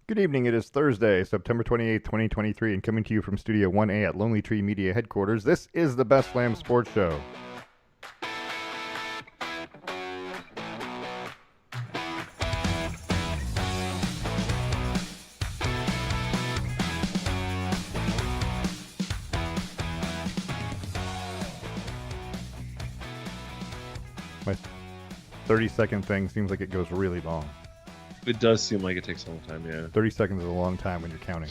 Good evening. It is Thursday, September 28th, 2023, and coming to you from Studio 1A at Lonely Tree Media Headquarters, this is the Best Lamm Sports Show. My 30-second thing seems like it goes really long. It does seem like it takes a long time, yeah. 30 seconds is a long time when you're counting.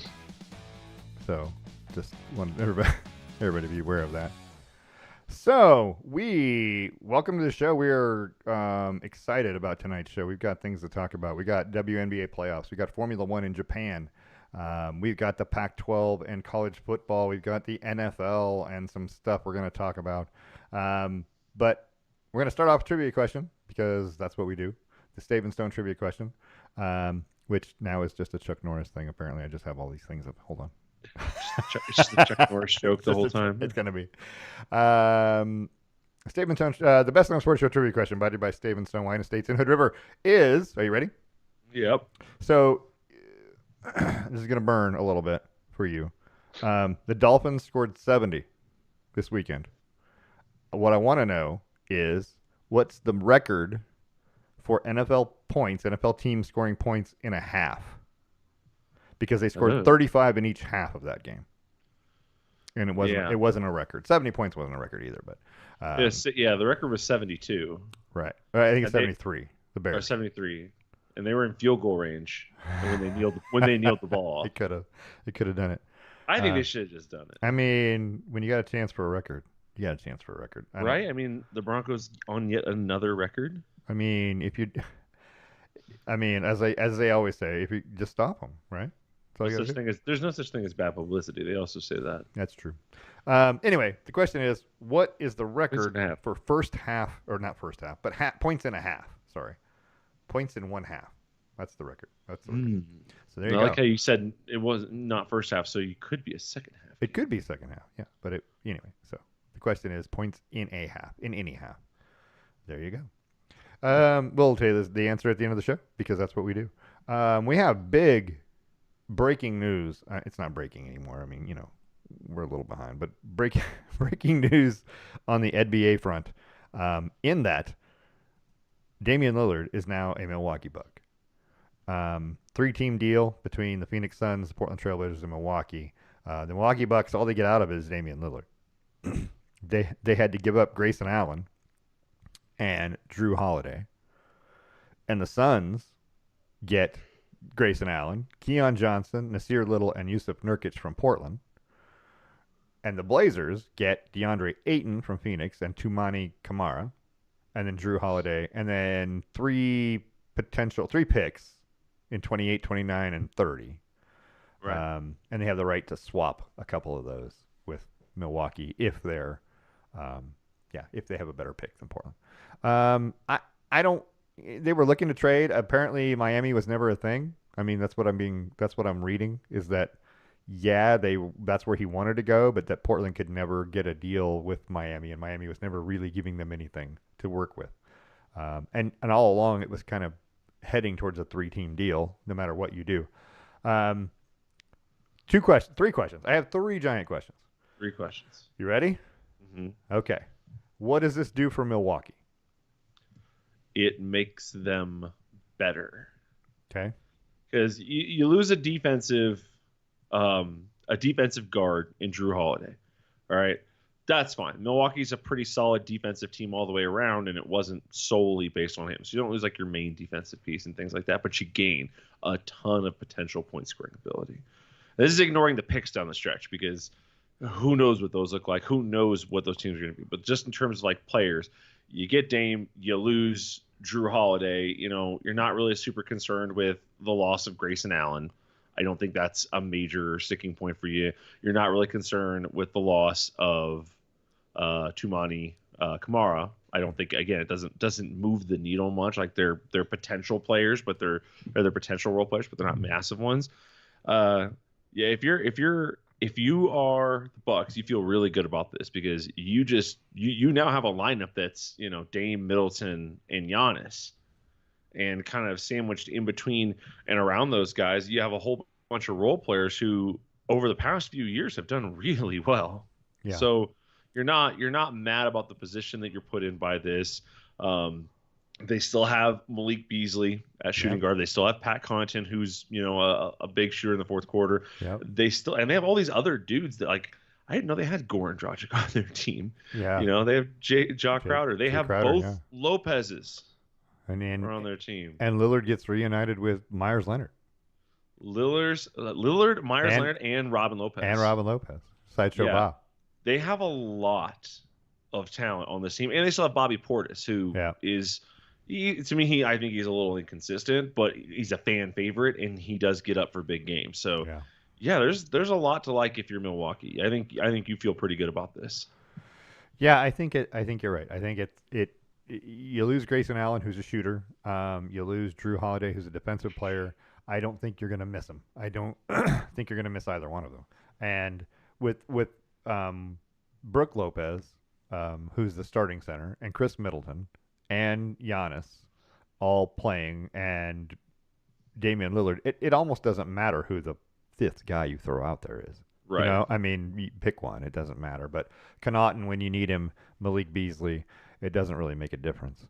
So, just want everybody to be aware of that. So, welcome to the show. We are excited about tonight's show. We've got things to talk about. We got WNBA playoffs. We got Formula One in Japan. We've got the Pac-12 and college football. We've got the NFL and some stuff we're going to talk about. But we're going to start off with a trivia question because that's what we do. The Stave & Stone trivia question, which now is just a Chuck Norris thing. Apparently, I just have all these things up. Hold on. It's just a Chuck Norris joke the whole time. It's going to be. Stave & Stone, the Best Known Sports Show trivia question, brought to you by Stave & Stone Wine Estates in Hood River, is, are you ready? Yep. So, this is going to burn a little bit for you. The Dolphins scored 70 this weekend. What I want to know is, what's the record for NFL teams scoring points in a half? Because they scored 35 in each half of that game. And it wasn't a record. 70 points wasn't a record either, but the record was 72. Right. I think it's 73. The Bears. Or 73. And they were in field goal range when they kneeled the ball. They could have done it. I think they should have just done it. I mean, when you got a chance for a record, you got a chance for a record. Right? I mean, the Broncos on yet another record. I mean, as they always say, if you just stop them, right? There's no such thing as bad publicity. They also say that. That's true. Anyway, the question is, what is the record for points in a half? Sorry, points in one half. That's the record. So there you go. I like how you said it was not first half, so you could be a second half. It could be second half, yeah. But anyway. So the question is points in a half, in any half. There you go. We'll tell you the answer at the end of the show because that's what we do. We have big breaking news. It's not breaking anymore. I mean, we're a little behind, but breaking news on the NBA front. In that, Damian Lillard is now a Milwaukee Buck. 3-team deal between the Phoenix Suns, the Portland Trailblazers, and Milwaukee. The Milwaukee Bucks, all they get out of it is Damian Lillard. They had to give up Grayson Allen and Drew Holiday. And the Suns get Grayson Allen, Keon Johnson, Nasir Little, and Yusuf Nurkic from Portland. And the Blazers get DeAndre Ayton from Phoenix and Toumani Camara. And then Drew Holiday. And then three picks in 28, 29, and 30. Right. And they have the right to swap a couple of those with Milwaukee if they're if they have a better pick than Portland. They were looking to trade. Apparently Miami was never a thing. I mean, that's what I'm reading is that that's where he wanted to go, but that Portland could never get a deal with Miami, and Miami was never really giving them anything to work with. And all along it was kind of heading towards a 3-team deal, no matter what you do. 3 questions. I have 3 giant questions. 3 questions. You ready? Mm-hmm. Okay. What does this do for Milwaukee? It makes them better. Okay. Because you lose a defensive guard in Drew Holiday. All right. That's fine. Milwaukee's a pretty solid defensive team all the way around, and it wasn't solely based on him. So you don't lose like your main defensive piece and things like that, but you gain a ton of potential point scoring ability. This is ignoring the picks down the stretch because who knows what those look like? Who knows what those teams are going to be? But just in terms of like players, you get Dame, you lose Drew Holiday. You're not really super concerned with the loss of Grayson Allen. I don't think that's a major sticking point for you. You're not really concerned with the loss of Toumani Camara. I don't think, again, it doesn't move the needle much. Like they're potential players, but they're potential role players, but they're not massive ones. If you are the Bucks, you feel really good about this because you now have a lineup that's Dame, Middleton, and Giannis. and kind of sandwiched in between and around those guys, you have a whole bunch of role players who over the past few years have done really well. Yeah. So you're not mad about the position that you're put in by this. They still have Malik Beasley at shooting guard. They still have Pat Connaughton, who's a big shooter in the fourth quarter. Yep. They have all these other dudes that like I didn't know they had Goran Dragic on their team. Yeah. They have Jaw Crowder. They have Crowder, both Lopez's and on their team. And Lillard gets reunited with Myers Leonard. Lillard, Myers Leonard, and Robin Lopez. Sideshow Bob. They have a lot of talent on this team, and they still have Bobby Portis, who is. To me, I think he's a little inconsistent, but he's a fan favorite, and he does get up for big games. So, there's a lot to like if you're Milwaukee. I think you feel pretty good about this. Yeah, I think you're right. I think you lose Grayson Allen, who's a shooter. You lose Drew Holiday, who's a defensive player. I don't think you're going to miss him. I don't think you're going to miss either one of them. And with Brook Lopez, who's the starting center, and Chris Middleton, and Giannis all playing, and Damian Lillard, it almost doesn't matter who the fifth guy you throw out there is. Right. I mean, you pick one. It doesn't matter. But Connaughton, when you need him, Malik Beasley, it doesn't really make a difference.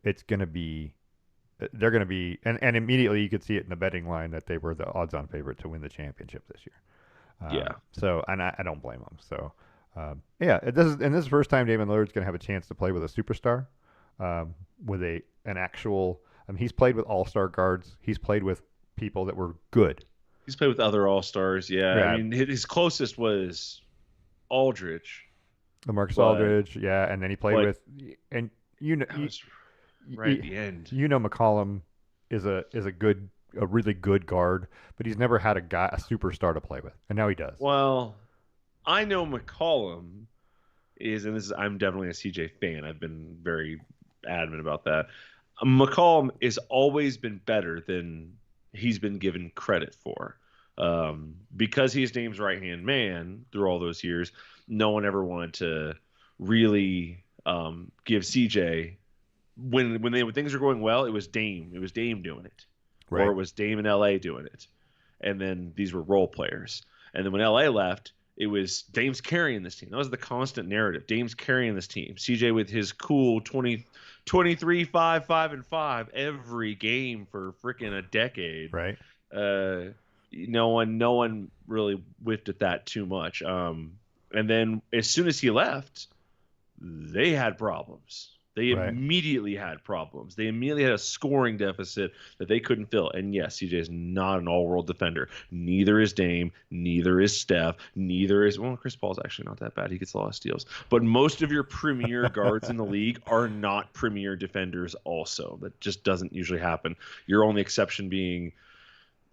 It's going to be – they're going to be – and immediately you could see it in the betting line that they were the odds-on favorite to win the championship this year. So, and I don't blame them. So, this is the first time Damian Lillard's going to have a chance to play with a superstar. With an actual he's played with all-star guards. He's played with people that were good. He's played with other all-stars, I mean, his closest was Aldridge. LaMarcus Aldridge, and then he played with and right at the end. McCollum is a really good guard, but he's never had a superstar to play with, and now he does. Well, I know McCollum I'm definitely a CJ fan. I've been very adamant about that. McCollum has always been better than he's been given credit for. Because he's Dame's right-hand man through all those years, no one ever wanted to really give CJ when things are going well, it was Dame. It was Dame doing it. Right. Or it was Dame in LA doing it. And then these were role players. And then when LA left, it was Dame's carrying this team. That was the constant narrative. Dame's carrying this team. CJ with his cool 23, 5, 5, and 5 every game for freaking a decade. Right. No one really whiffed at that too much. And then as soon as he left, they had problems. They immediately had problems. They immediately had a scoring deficit that they couldn't fill. And yes, CJ is not an all-world defender. Neither is Dame. Neither is Steph. Chris Paul's actually not that bad. He gets a lot of steals. But most of your premier guards in the league are not premier defenders also. That just doesn't usually happen. Your only exception being,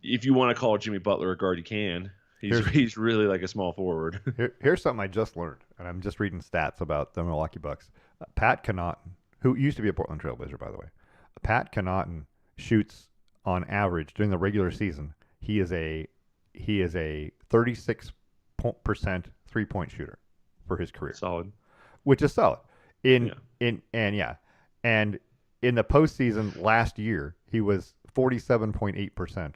if you want to call Jimmy Butler a guard, you can. He's really like a small forward. Here's something I just learned, and I'm just reading stats about the Milwaukee Bucks. Pat Connaughton, who used to be a Portland Trailblazer, by the way. Pat Connaughton shoots on average during the regular season. He is a 36% 3-point shooter for his career. Solid. Which is solid. And in the postseason last year, he was 47.8%.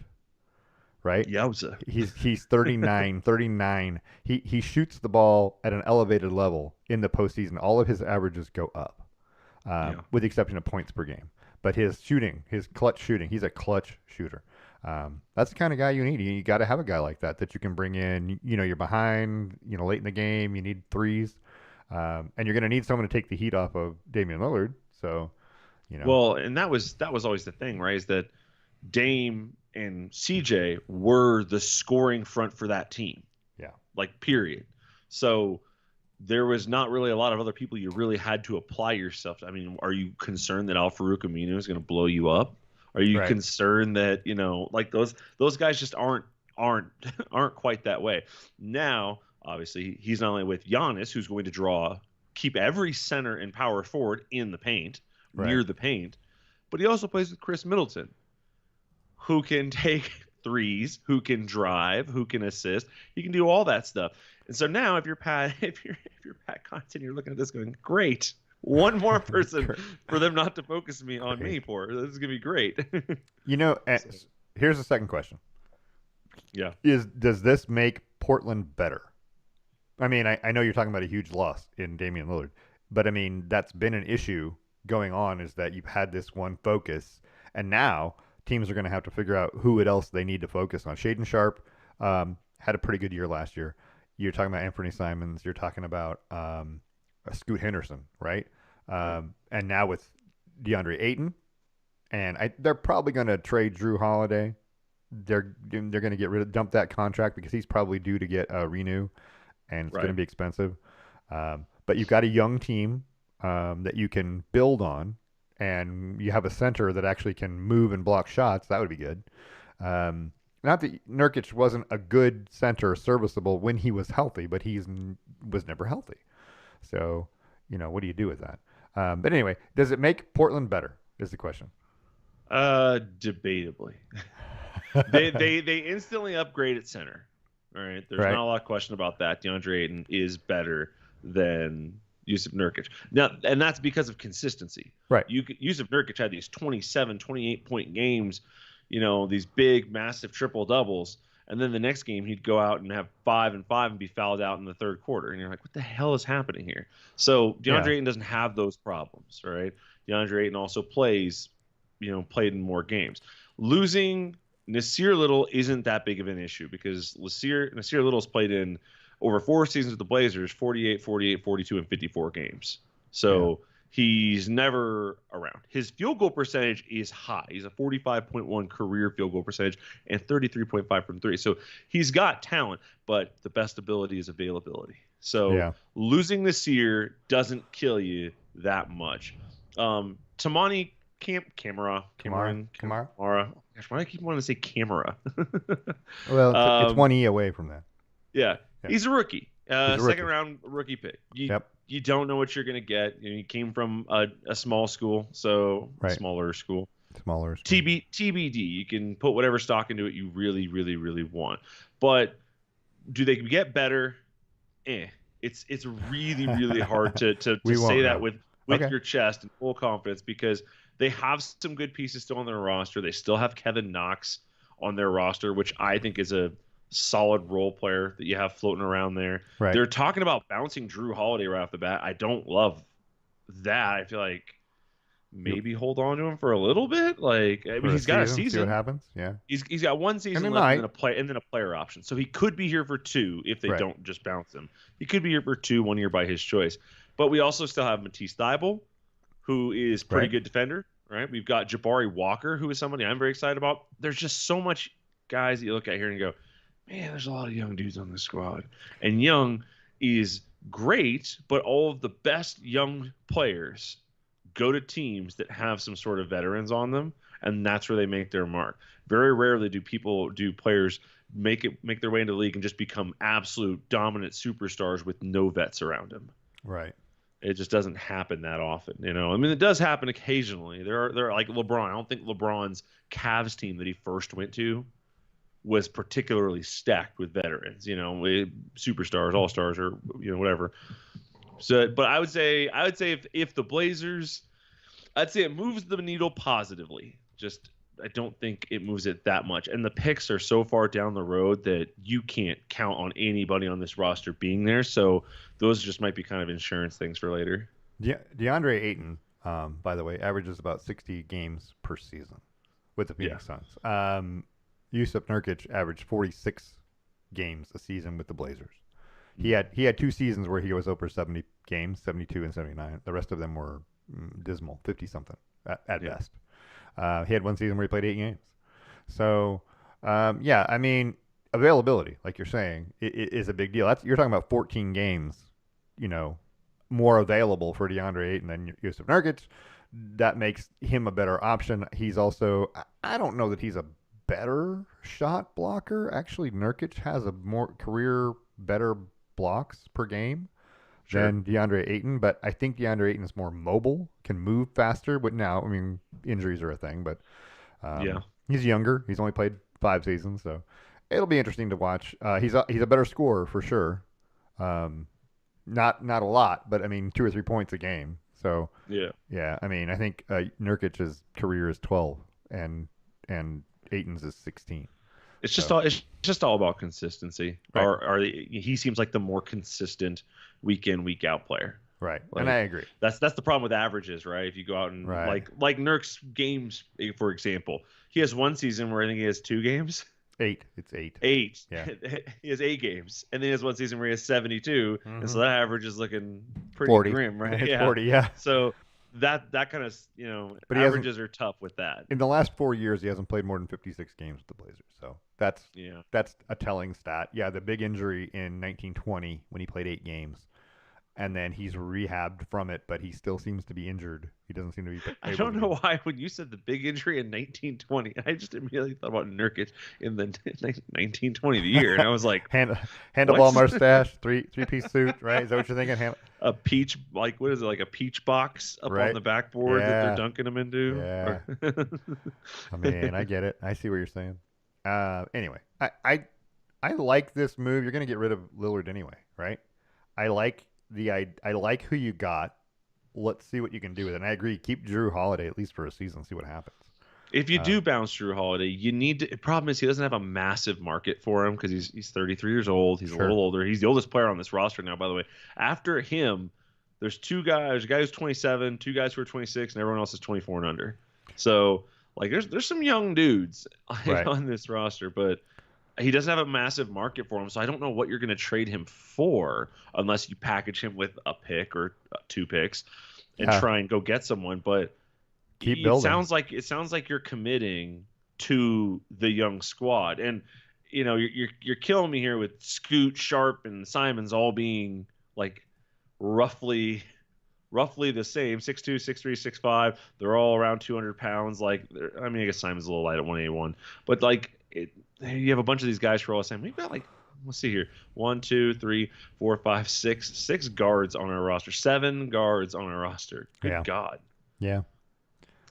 Right? Yowza. He's 39. He shoots the ball at an elevated level in the postseason. All of his averages go up, with the exception of points per game. But his clutch shooting, he's a clutch shooter. That's the kind of guy you need. You got to have a guy like that you can bring in. You're behind, late in the game. You need threes, and you're going to need someone to take the heat off of Damian Lillard. So, Well, and that was always the thing, right? Is that Dame and CJ were the scoring front for that team. Yeah. Like, period. So there was not really a lot of other people you really had to apply yourself to. I mean, are you concerned that Al-Farouq Aminu is going to blow you up? Are you concerned that, like those guys just aren't quite that way. Now, obviously, he's not only with Giannis, who's going to keep every center and power forward in the paint, near the paint, but he also plays with Chris Middleton, who can take threes, who can drive, who can assist. He can do all that stuff. And so now if you're Pat Connaughton, you're looking at this going, great. One more person for them not to focus me on me for. This is gonna be great. So, Here's the second question: yeah. Does this make Portland better? I mean, I know you're talking about a huge loss in Damian Lillard, but I mean that's been an issue going on. Is that you've had this one focus, and now teams are going to have to figure out who else they need to focus on. Shaden Sharp had a pretty good year last year. You're talking about Anthony Simons. You're talking about Scoot Henderson, right? And now with DeAndre Ayton, and they're probably going to trade Drew Holiday. They're going to dump that contract because he's probably due to get a renew, and it's going to be expensive. But you've got a young team that you can build on, and you have a center that actually can move and block shots. That would be good. Not that Nurkic wasn't a good center, serviceable when he was healthy, but was never healthy. So, what do you do with that? But anyway, does it make Portland better? Is the question. Debatably. they instantly upgrade at center. All right. There's not a lot of question about that. DeAndre Ayton is better than Yusuf Nurkic. Now, and that's because of consistency. Right. Yusuf Nurkic had these 27, 28-point games, these big, massive triple doubles. And then the next game, he'd go out and have 5 and 5 and be fouled out in the third quarter. And you're like, what the hell is happening here? So DeAndre Ayton doesn't have those problems, right? DeAndre Ayton also played in more games. Losing Nasir Little isn't that big of an issue because Nasir Little's played in over 4 seasons with the Blazers, 48, 48, 42, and 54 games. So he's never around. His field goal percentage is high. He's a 45.1 career field goal percentage and 33.5 from 3. So he's got talent, but the best ability is availability. So losing Nasir doesn't kill you that much. Tamani Camara. Gosh, why do I keep wanting to say Camara? Well, it's 1 E away from that. Yeah. He's a rookie. Second round rookie pick. Yep. You don't know what you're going to get. He came from a small school, so smaller school. TBD. You can put whatever stock into it you really, really, really want. But do they get better? It's really, really hard to say that with your chest and full confidence because they have some good pieces still on their roster. They still have Kevin Knox on their roster, which I think is a solid role player that you have floating around there. Right. They're talking about bouncing Drew Holiday right off the bat. I don't love that. I feel like maybe hold on to him for a little bit. He's got a season. See what happens. Yeah. He's got 1 season left and then a player option. So he could be here for 2 if they don't just bounce him. He could be here for 2 1 year by his choice. But we also still have Matisse Thybulle, who is pretty good defender. Right. We've got Jabari Walker, who is somebody I'm very excited about. There's just so much guys that you look at here and you go, man, there's a lot of young dudes on this squad. And young is great, but all of the best young players go to teams that have some sort of veterans on them, and that's where they make their mark. Very rarely do players make their way into the league and just become absolute dominant superstars with no vets around them. Right. It just doesn't happen that often, I mean, it does happen occasionally. There are like LeBron. I don't think LeBron's Cavs team that he first went to was particularly stacked with veterans, superstars, all-stars, or whatever. So, but I would say if the Blazers, I'd say it moves the needle positively. Just I don't think it moves it that much. And the picks are so far down the road that you can't count on anybody on this roster being there. So those just might be kind of insurance things for later. DeAndre Ayton, by the way, averages about 60 games per season with the Phoenix Suns. Yusuf Nurkic averaged 46 games a season with the Blazers. He had 2 seasons where he was over 70 games, 72 and 79. The rest of them were dismal, 50-something at best. He had 1 season where he played 8 games. So, I mean, availability, like you're saying, is a big deal. You're talking about 14 games, more available for DeAndre Ayton than Yusuf Nurkic. That makes him a better option. He's also, I don't know that he's a better shot blocker. Actually, Nurkic has a more better blocks per game than DeAndre Ayton, but I think DeAndre Ayton is more mobile, can move faster. But now, I mean, injuries are a thing, but he's younger. He's only played 5 seasons, so it'll be interesting to watch. He's a better scorer for sure. Not a lot, but I mean 2 or 3 points a game. So Yeah. yeah, I mean, I think Nurkic's career is 12, and Aiton's is 16. So It's just all about consistency. right, He seems like the more consistent week in, week out player. right, and I Like agree. that's the problem with averages, right? If you go out and Right, like Nurk's games, for example, he has one season where I think he has 2 games. 8. It's 8. Eight. Yeah. He has 8 games, and then he has one season where he has 72, and so Mm-hmm. that average is looking pretty 40. grim, right? It's Yeah. 40. Yeah. So that kind of But he hasn't averages are tough with that. in the last 4 years. He hasn't played more than 56 games with the Blazers. So Yeah. that's a telling stat. Yeah, the big injury in 1920 when he played 8 games, and then he's rehabbed from it, but he still seems to be injured. He doesn't seem to be I able don't to know why when you said the big injury in 1920, I just immediately thought about Nurkic in the 1920 the year, and I was like, handlebar what? mustache, three-piece suit, right? Is that what you're thinking? A peach, like what is it, like a peach box up Right. on the backboard that they're Yeah. dunking him into? Yeah. I mean, I get it. I see what you're saying. Anyway, I like this move. You're going to get rid of Lillard anyway, right? I like I like who you got. Let's see what you can do with it. And I agree. Keep Drew Holiday at least for a season. See what happens. If you do bounce Drew Holiday, you need to. The problem is he doesn't have a massive market for him because he's 33 years old. He's a little older. He's the oldest player on this roster now, by the way. After him, there's 2 guys. There's a guy who's 27, 2 guys who are 26, and everyone else is 24 and under. So like there's some young dudes Right. on this roster, but he doesn't have a massive market for him. So I don't know what you're going to trade him for unless you package him with a pick or 2 picks and try and go get someone. But Keep building. It sounds like you're committing to the young squad, and you're killing me here with Scoot, Sharp, and Simons all being like roughly the same, 6'2", 6'3", 6'5". They're all around 200 pounds. Like, I mean, I guess Simon's a little light at 181, but like you have a bunch of these guys who are all the same. We've got like, let's see here, 1, 2, 3, 4, 5, 6 guards on our roster, 7 guards on our roster. Good God. Yeah.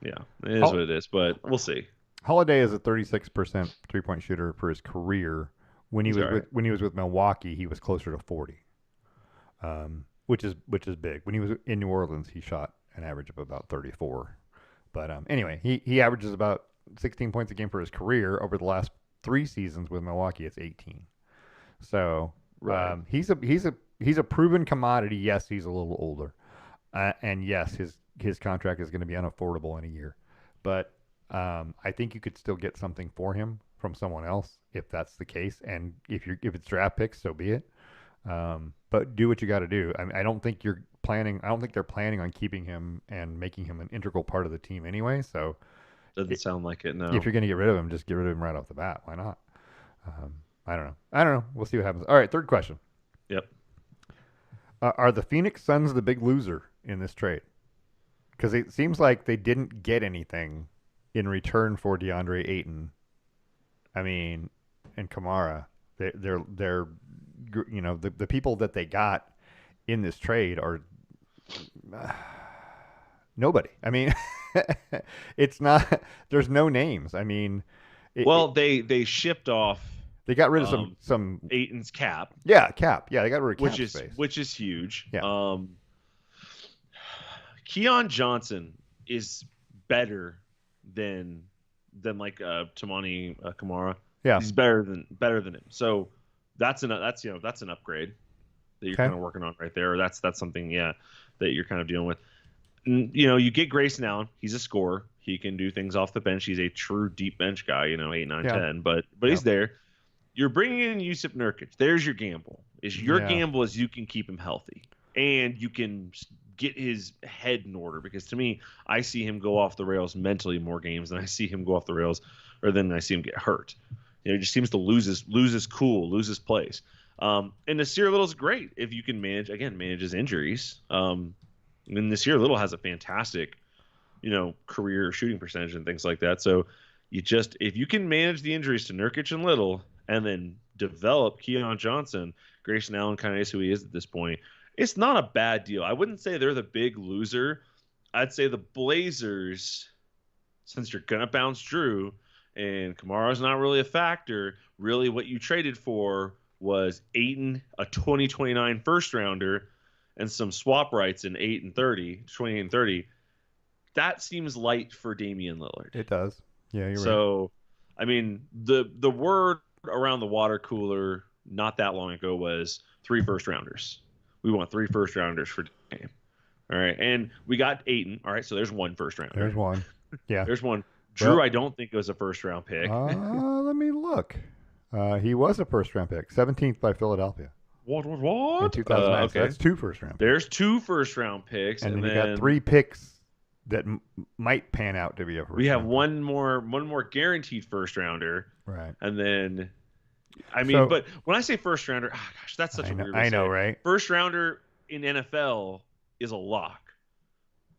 Yeah, it is what it is, but we'll see. Holiday is a 36% three-point shooter for his career. When he was with Milwaukee, he was closer to 40, which is big. When he was in New Orleans, he shot an average of about 34. But anyway, he averages about 16 points a game for his career. Over the last 3 seasons with Milwaukee, it's 18. So he's a proven commodity. Yes, he's a little older, and yes, his contract is going to be unaffordable in a year. But I think you could still get something for him from someone else if that's the case. And if it's draft picks, so be it. But do what you got to do. I mean, I don't think they're planning on keeping him and making him an integral part of the team anyway. So doesn't sound like it. No. If you're going to get rid of him, just get rid of him right off the bat. Why not? I don't know. We'll see what happens. All right, third question. Yep. Are the Phoenix Suns the big loser in this trade? Because it seems like they didn't get anything in return for DeAndre Ayton. I mean, and Kamara. They're the people that they got in this trade are nobody. I mean, it's not. There's no names. I mean, they shipped off. They got rid of some Ayton's cap. Yeah, cap. Yeah, they got rid of cap space, which is huge. Yeah. Keon Johnson is better than like Tamani Kamara. Yeah, he's better than him. So that's an upgrade that you're kind of working on right there. Or that's something that you're kind of dealing with. You get Grayson Allen. He's a scorer. He can do things off the bench. He's a true deep bench guy. 8, 9, 10. But he's there. You're bringing in Yusuf Nurkic. There's your gamble. Gamble is you can keep him healthy and you can get his head in order, because to me, I see him go off the rails mentally more games than I see him go off the rails, or then I see him get hurt. He just seems to lose his cool, lose his place. And Nasir Little's great if you can manage his injuries. And Nasir Little has a fantastic, career shooting percentage and things like that. So if you can manage the injuries to Nurkic and Little, and then develop Keon Johnson, Grayson Allen kind of is who he is at this point, it's not a bad deal. I wouldn't say they're the big loser. I'd say the Blazers, since you're going to bounce Drew and Kamara's not really a factor, really what you traded for was Ayton, a 2029 first rounder, and some swap rights in 8 and 30, 28 and 30, that seems light for Damian Lillard. It does. Yeah, you're right. So, I mean, the word around the water cooler not that long ago was 3 first rounders. We want 3 first rounders for Dame. All right, and we got Ayton. All right, so there's 1 first rounder. There's one. Yeah. There's 1. Drew, I don't think it was a first round pick. Let me look. He was a first round pick, 17th by Philadelphia. What? In 2009. Okay. So that's 2 first round picks. There's 2 first round picks, and then you got 3 picks that might pan out to be a first. We have round one more guaranteed first rounder. Right. And then, I mean, but when I say first rounder, gosh, that's such a weird. I know, right? First rounder in NFL is a lock.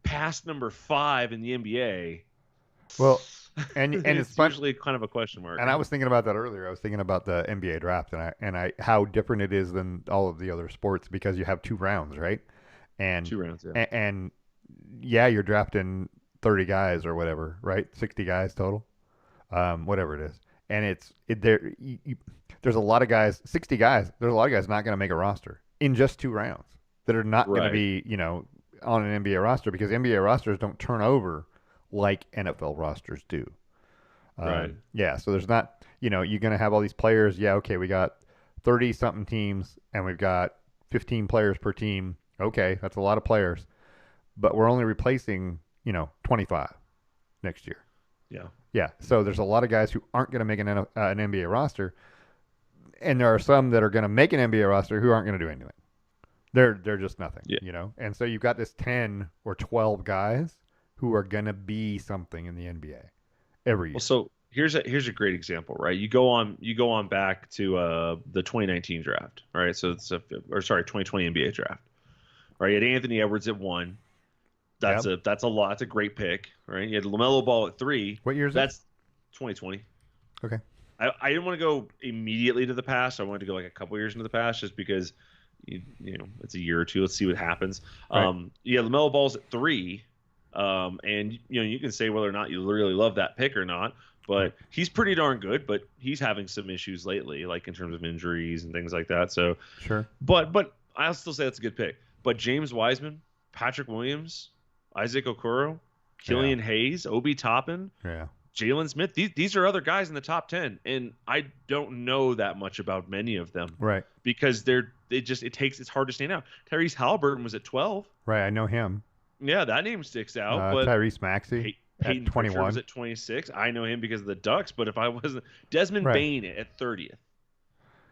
Past number 5 in the NBA. Well, and it's usually kind of a question mark. And I was thinking about that earlier. I was thinking about the NBA draft and how different it is than all of the other sports because you have 2 rounds, right? And 2 rounds, yeah. And yeah, you're drafting 30 guys or whatever, right? 60 guys total, whatever it is. And there's a lot of guys, 60 guys. There's a lot of guys not going to make a roster in just 2 rounds that are not going to be, on an NBA roster because NBA rosters don't turn over like NFL rosters do. Right. Yeah. So there's not, you're going to have all these players. Yeah. Okay. We got 30 something teams and we've got 15 players per team. Okay. That's a lot of players, but we're only replacing, 25 next year. Yeah. Yeah. So there's a lot of guys who aren't going to make an NBA roster. And there are some that are going to make an NBA roster who aren't going to do anything. They're just nothing, And so you've got this 10 or 12 guys who are going to be something in the NBA every year. Well, so here's a great example, right? You go on back to the 2019 draft, right? So it's 2020 NBA draft. Right? You had Anthony Edwards at 1. That's a lot. That's a great pick, right? You had LaMelo Ball at 3. What year is That's 2020. Okay. I didn't want to go immediately to the past. I wanted to go like a couple years into the past just because it's a year or 2. Let's see what happens. Right. LaMelo Ball's at 3. And you can say whether or not you really love that pick or not, but he's pretty darn good. But he's having some issues lately, like in terms of injuries and things like that. So sure. But I'll still say that's a good pick. But James Wiseman, Patrick Williams, Isaac Okoro, Killian Hayes, Obi Toppin, Jalen Smith. These are other guys in the top 10, and I don't know that much about many of them, right? Because it's hard to stand out. Tyrese Halliburton was at 12, right? I know him. Yeah, that name sticks out. But Tyrese Maxey Peyton at 21 was at 26. I know him because of the Ducks. But if I wasn't Desmond Bane at 30th,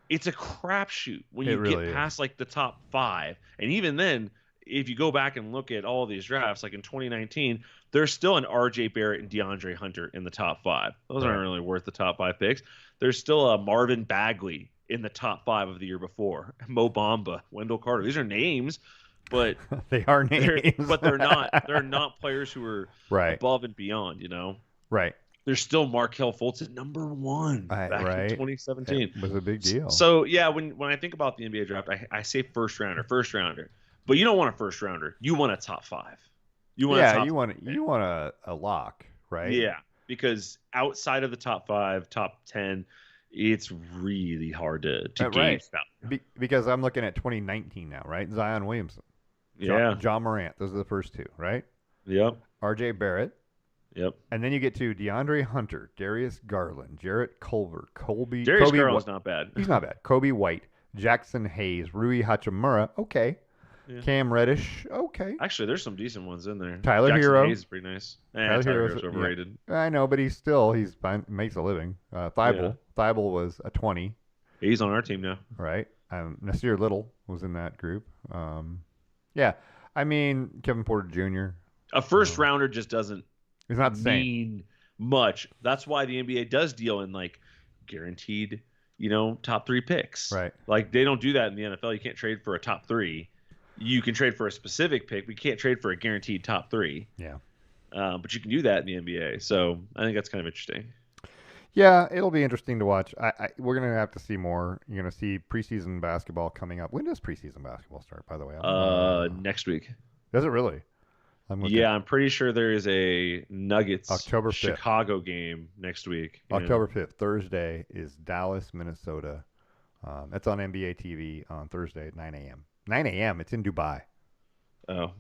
it's a crapshoot when you get past like the top 5. And even then, if you go back and look at all these drafts, like in 2019, there's still an R.J. Barrett and DeAndre Hunter in the top 5. Those aren't really worth the top 5 picks. There's still a Marvin Bagley in the top 5 of the year before. Mo Bamba, Wendell Carter. These are names, but they are names. But they're not. They're not players who are above and beyond. Right. There's still Markelle Fultz at number 1 back in 2017. It was a big deal. So yeah, when I think about the NBA draft, I say first rounder. But you don't want a first rounder. You want a top 5. You want a lock, right? Yeah, because outside of the top 5, top 10, it's really hard to gauge that. Because I'm looking at 2019 now, right? Zion Williamson, John Morant. Those are the first 2, right? Yep. R.J. Barrett. Yep. And then you get to DeAndre Hunter, Darius Garland, Jarrett Culver, Darius Garland's not bad. He's not bad. Kobe White, Jackson Hayes, Rui Hachimura. Okay. Yeah. Cam Reddish, okay. Actually, there's some decent ones in there. Tyler Jackson Hero. Hayes is pretty nice. Tyler Hero's overrated. Yeah. I know, but he's fine, makes a living. Thibault was a 20. He's on our team now. Right. Nasir Little was in that group. Yeah. I mean, Kevin Porter Jr. A first rounder just doesn't not the mean much. That's why the NBA does deal in like guaranteed, top 3 picks. Right. Like they don't do that in the NFL. You can't trade for a top 3. You can trade for a specific pick. We can't trade for a guaranteed top 3. Yeah. But you can do that in the NBA. So I think that's kind of interesting. Yeah, it'll be interesting to watch. We're going to have to see more. You're going to see preseason basketball coming up. When does preseason basketball start, by the way? Next week. Does it really? I'm pretty sure there is a Nuggets October 5th. Chicago game next week. October 5th, Thursday, is Dallas, Minnesota. That's on NBA TV on Thursday at 9 a.m. 9 a.m. It's in Dubai. Oh,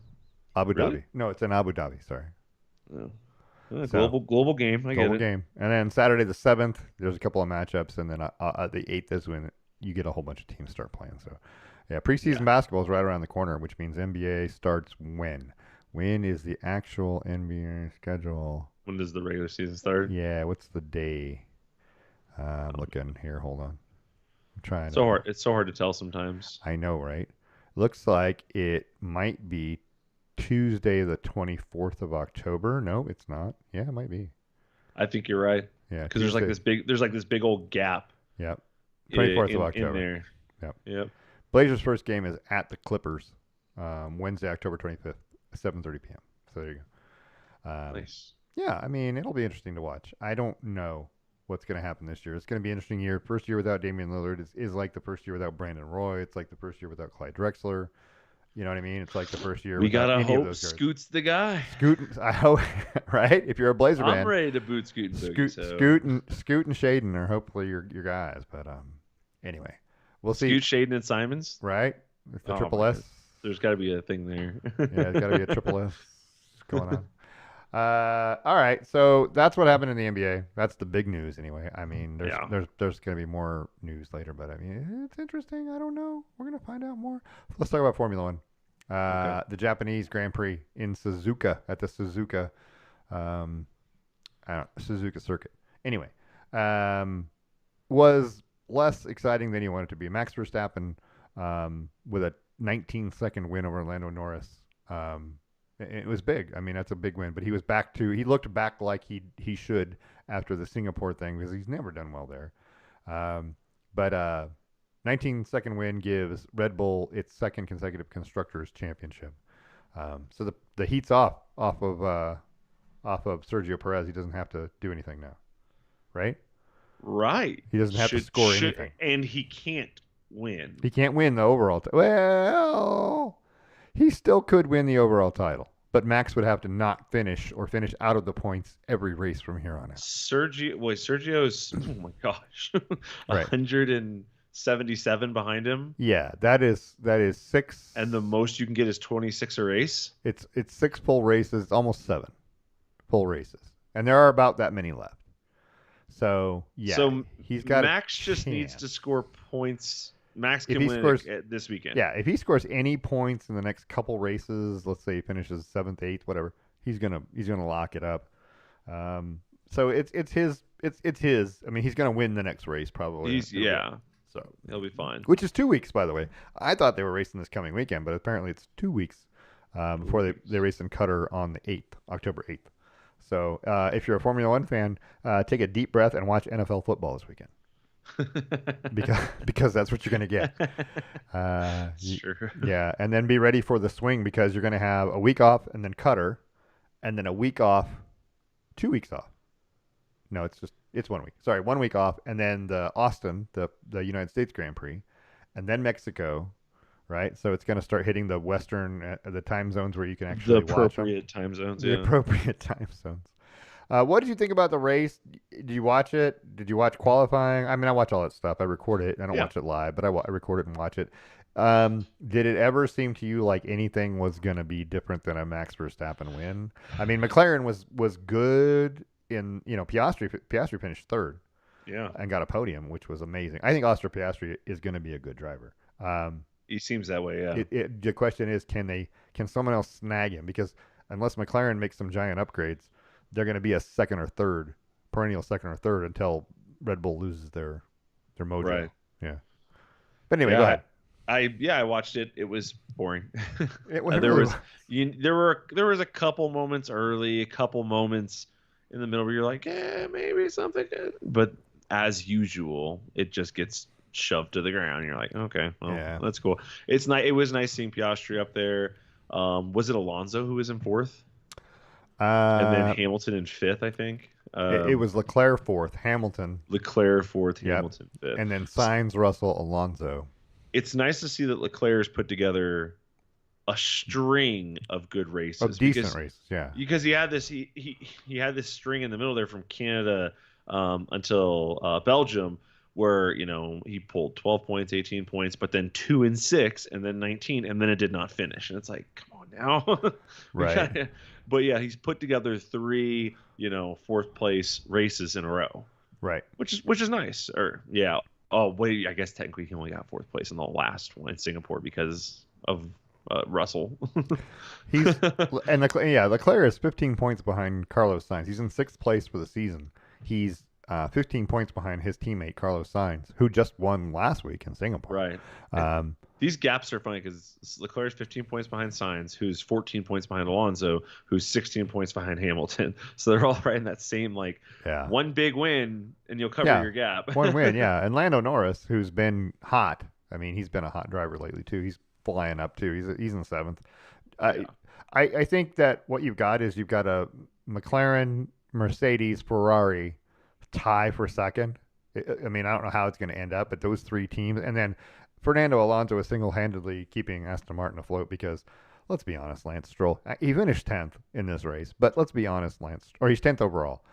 Abu really? Dhabi. No, it's in Abu Dhabi. Sorry. Oh. So Global game. I get global it. game. And then Saturday the 7th, there's a couple of matchups, and then the 8th is when you get a whole bunch of teams start playing. So yeah, preseason basketball is right around the corner, which means NBA starts when? When is the actual NBA schedule? When does the regular season start? Yeah, what's the day? I'm looking here. Hold on. I'm trying So to. hard. It's so hard to tell sometimes. I know, right? Looks like it might be Tuesday, the 24th of October. No, it's not. Yeah, it might be. I think you're right. Yeah, Because there's like this big old gap. Yep. 24th of October. In there. Yep. Yep. Blazers' first game is at the Clippers, Wednesday, October 25th, 7:30 p.m. So there you go. Nice. Yeah, I mean, it'll be interesting to watch. I don't know what's going to happen this year. It's going to be an interesting year. First year without Damian Lillard is like the first year without Brandon Roy. It's like the first year without Clyde Drexler. You know what I mean? It's like the first year We without gotta any of hope those guys. Scoot's the guy. Scoot, I hope, right? If you're a Blazer fan, I'm ready to boot Scoot and Boogie. Scoot and Shaden are hopefully your guys. But anyway, we'll see. Scoot, Shaden, and Simons. Right? With the Oh, triple my S. God. There's got to be a thing there. Yeah, it's got to be a triple S going on. All right, so that's what happened in the NBA. That's the big news, anyway. I mean, there's going to be more news later, but I mean, it's interesting. I don't know. We're going to find out more. Let's talk about Formula One. Okay. The Japanese Grand Prix in Suzuka at the Suzuka, Suzuka circuit. Anyway, was less exciting than you wanted it to be. Max Verstappen with a 19-second win over Lando Norris. It was big. I mean, that's a big win. But he looked back like he should after the Singapore thing because he's never done well there. But 19-second win gives Red Bull its second consecutive constructors championship. So the heat's off of Sergio Perez. He doesn't have to do anything now, right? Right. He doesn't have to score anything, and he can't win. He can't win the overall. Well, he still could win the overall title, but Max would have to not finish or finish out of the points every race from here on out. Sergio's oh my gosh, Right. 177 behind him. Yeah, that is 6. And the most you can get is 26 a race. It's 6 full races. It's almost 7 full races, and there are about that many left. So yeah, so he's got. Max just needs to score points. Max If can he win scores- this weekend. Yeah, if he scores any points in the next couple races, let's say he finishes 7th, 8th, whatever, he's gonna lock it up. So it's his. I mean, he's gonna win the next race probably. So he'll be fine. Which is 2 weeks, by the way. I thought they were racing this coming weekend, but apparently it's 2 weeks before they race in Qatar on the 8th, October 8th. So if you're a Formula One fan, take a deep breath and watch NFL football this weekend. because that's what you're going to get. Sure. Yeah, and then be ready for the swing because you're going to have a week off and then Qatar, and then a week off, 2 weeks off. No, it's 1 week. Sorry, 1 week off, and then the Austin, the United States Grand Prix, and then Mexico, right? So it's going to start hitting the Western, the time zones where you can actually watch them. Time zones. The appropriate time zones. What did you think about the race? Did you watch it? Did you watch qualifying? I mean, I watch all that stuff. I record it. I don't watch it live, but I record it and watch it. Did it ever seem to you like anything was going to be different than a Max Verstappen win? I mean, McLaren was good in, Piastri finished 3rd. Yeah. And got a podium, which was amazing. I think Oscar Piastri is going to be a good driver. He seems that way, yeah. The question is, can someone else snag him? Because unless McLaren makes some giant upgrades, they're going to be a perennial second or third until Red Bull loses their mojo. Right. Yeah. But anyway, go ahead. I watched it. It was boring. There was a couple moments early, a couple moments in the middle where you're like, maybe something good. But as usual, it just gets shoved to the ground. You're like, okay, well, that's cool. It's nice. It was nice seeing Piastri up there. Was it Alonso who was in 4th? And then Hamilton in 5th, I think. It was Leclerc 4th, Hamilton. Leclerc 4th, Hamilton 5th. And then Sainz, Russell, Alonso. It's nice to see that Leclerc's put together a string of good races. Of decent races, yeah. Because he had this he had this string in the middle there from Canada until Belgium where, he pulled 12 points, 18 points, but then 2 and 6 and then 19 and then it did not finish. And it's like, come on, now. Right. But yeah, he's put together 3, fourth place races in a row, Right. which is nice. Or yeah. Oh wait, I guess technically he only got fourth place in the last one in Singapore because of Russell. Leclerc is 15 points behind Carlos Sainz. He's in 6th place for the season. He's 15 points behind his teammate Carlos Sainz, who just won last week in Singapore. Right. These gaps are funny because Leclerc's 15 points behind Sainz, who's 14 points behind Alonso, who's 16 points behind Hamilton. So they're all right in that same one big win, and you'll cover your gap. One win, yeah. And Lando Norris, who's been hot. I mean, he's been a hot driver lately too. He's flying up too. He's in 7th. I think that what you've got is you've got a McLaren, Mercedes, Ferrari tie for 2nd. I mean, I don't know how it's going to end up, but those 3 teams, and then Fernando Alonso is single-handedly keeping Aston Martin afloat because, let's be honest, Lance Stroll, he finished 10th in this race, but let's be honest, he's 10th overall.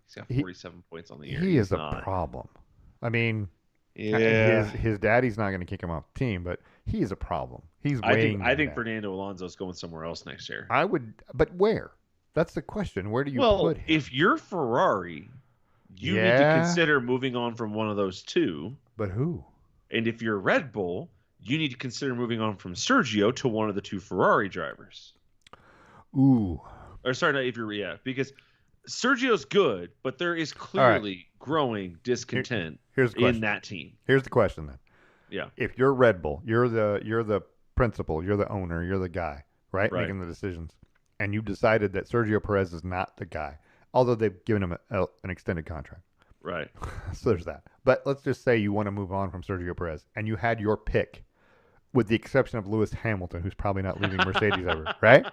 He's got 47 points on the year. He is a problem. I mean, yeah, his daddy's not going to kick him off the team, but he is a problem. He's weighing. I think Fernando Alonso's going somewhere else next year. I would, but where? That's the question. Where do you put him? If you're Ferrari, you need to consider moving on from one of those 2. But who? And if you're Red Bull, you need to consider moving on from Sergio to one of the 2 Ferrari drivers. Ooh. Or sorry, because Sergio's good, but there is clearly growing discontent in that team. Here's the question then. Yeah. If you're Red Bull, you're the principal, you're the owner, you're the guy, right? Making the decisions. And you decided that Sergio Perez is not the guy, although they've given him an extended contract. Right. So there's that. But let's just say you want to move on from Sergio Perez, and you had your pick, with the exception of Lewis Hamilton, who's probably not leaving Mercedes ever, right?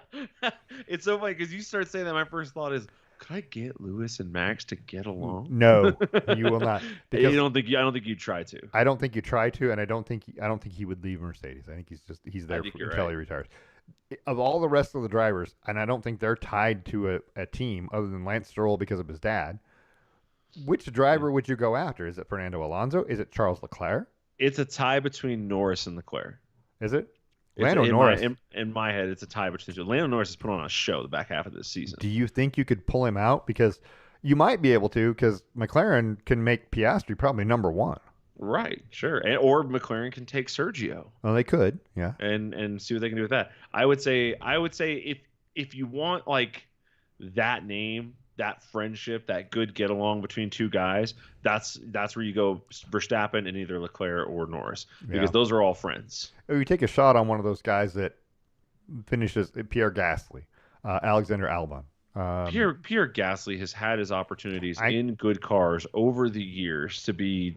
It's so funny because you start saying that. My first thought is, could I get Lewis and Max to get along? No, you will not. I don't think you'd try to. I don't think you try to, and I don't think he would leave Mercedes. I think he's there until he retires. Of all the rest of the drivers, and I don't think they're tied to a team other than Lance Stroll because of his dad. Which driver would you go after? Is it Fernando Alonso? Is it Charles Leclerc? It's a tie between Norris and Leclerc. Is it? Lando Norris. In my head, it's a tie between the two. Lando Norris has put on a show the back half of this season. Do you think you could pull him out? Because you might be able to, because McLaren can make Piastri probably number 1. Right, sure. Or McLaren can take Sergio. Well, they could, yeah. And see what they can do with that. I would say if you want that name, that friendship, that good get along between 2 guys, that's where you go Verstappen and either Leclerc or Norris, because those are all friends. You take a shot on one of those guys that finishes Pierre Gasly, Alexander Albon. Pierre Gasly has had his opportunities in good cars over the years to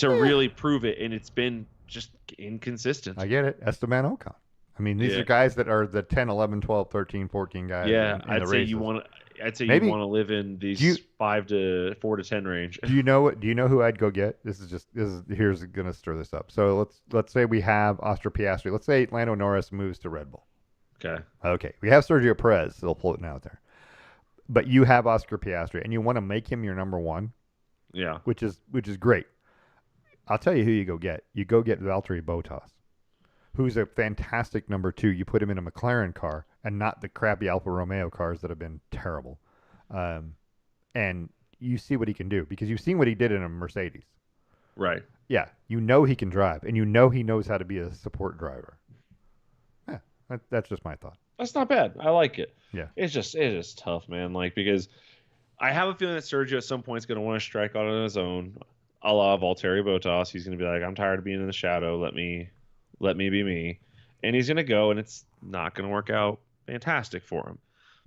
really prove it, and it's been just inconsistent. I get it. Esteban Ocon. I mean, these are guys that are the 10, 11, 12, 13, 14 guys. Yeah, in I'd the say races. you want to live in these 4 to 10 range. Do you know who I'd go get? Here's going to stir this up. So let's say we have Oscar Piastri. Let's say Lando Norris moves to Red Bull. Okay. We have Sergio Perez. They'll floating out there. But you have Oscar Piastri, and you want to make him your number 1. Yeah. Which is great. I'll tell you who you go get. You go get Valtteri Bottas, who's a fantastic number 2. You put him in a McLaren car and not the crappy Alfa Romeo cars that have been terrible. And you see what he can do, because you've seen what he did in a Mercedes. Right. Yeah, you know he can drive, and you know he knows how to be a support driver. Yeah, that's just my thought. That's not bad. I like it. Yeah. It is tough, man. Because I have a feeling that Sergio at some point is going to want to strike out on his own, a la Valtteri Bottas. He's going to be like, I'm tired of being in the shadow. Let me be me. And he's going to go, and it's not going to work out fantastic for him.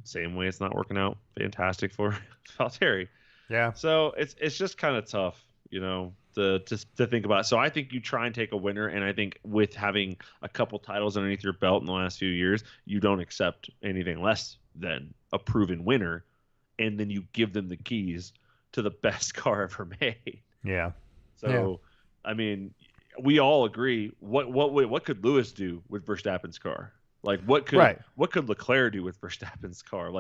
Same way it's not working out fantastic for Valtteri. Yeah. So it's just kind of tough, to think about. So I think you try and take a winner, and I think with having a couple titles underneath your belt in the last few years, you don't accept anything less than a proven winner, and then you give them the keys to the best car ever made. Yeah. So, I mean, we all agree. What could Lewis do with Verstappen's car? What could Leclerc do with Verstappen's car?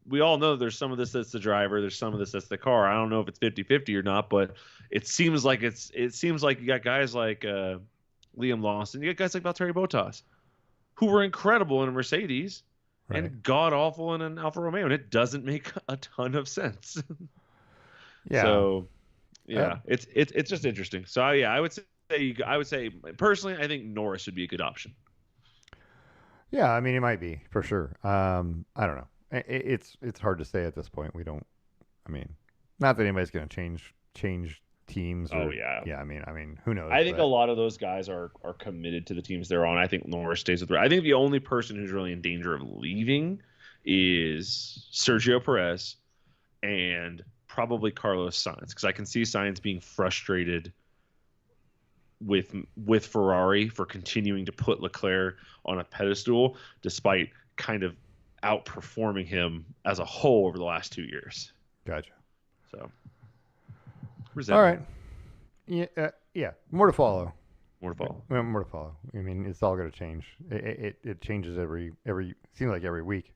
We all know there's some of this that's the driver, there's some of this that's the car. I don't know if it's 50-50 or not, but it seems like you got guys like Liam Lawson, you got guys like Valtteri Bottas. who were incredible in a Mercedes Right. and god awful in an Alfa Romeo, and it doesn't make a ton of sense. Yeah. So Uh, yeah, it's just interesting. So yeah, I would say personally, I think Norris would be a good option. yeah. I mean, it might be for sure. I don't know. It's hard to say at this point. We don't. I mean, not that anybody's going to change teams Oh or yeah, yeah. I mean, who knows? I think a But lot of those guys are committed to the teams they're on. I think Norris stays with. I think the only person who's really in danger of leaving is Sergio Perez and probably Carlos Sainz, because I can see Sainz being frustrated with Ferrari for continuing to put Leclerc on a pedestal despite kind of outperforming him as a whole over the last 2 years. gotcha. So All resentment. right. Yeah. Yeah. More to follow. More to follow. More to follow. I mean, it's all going to change. It changes every seems like every week.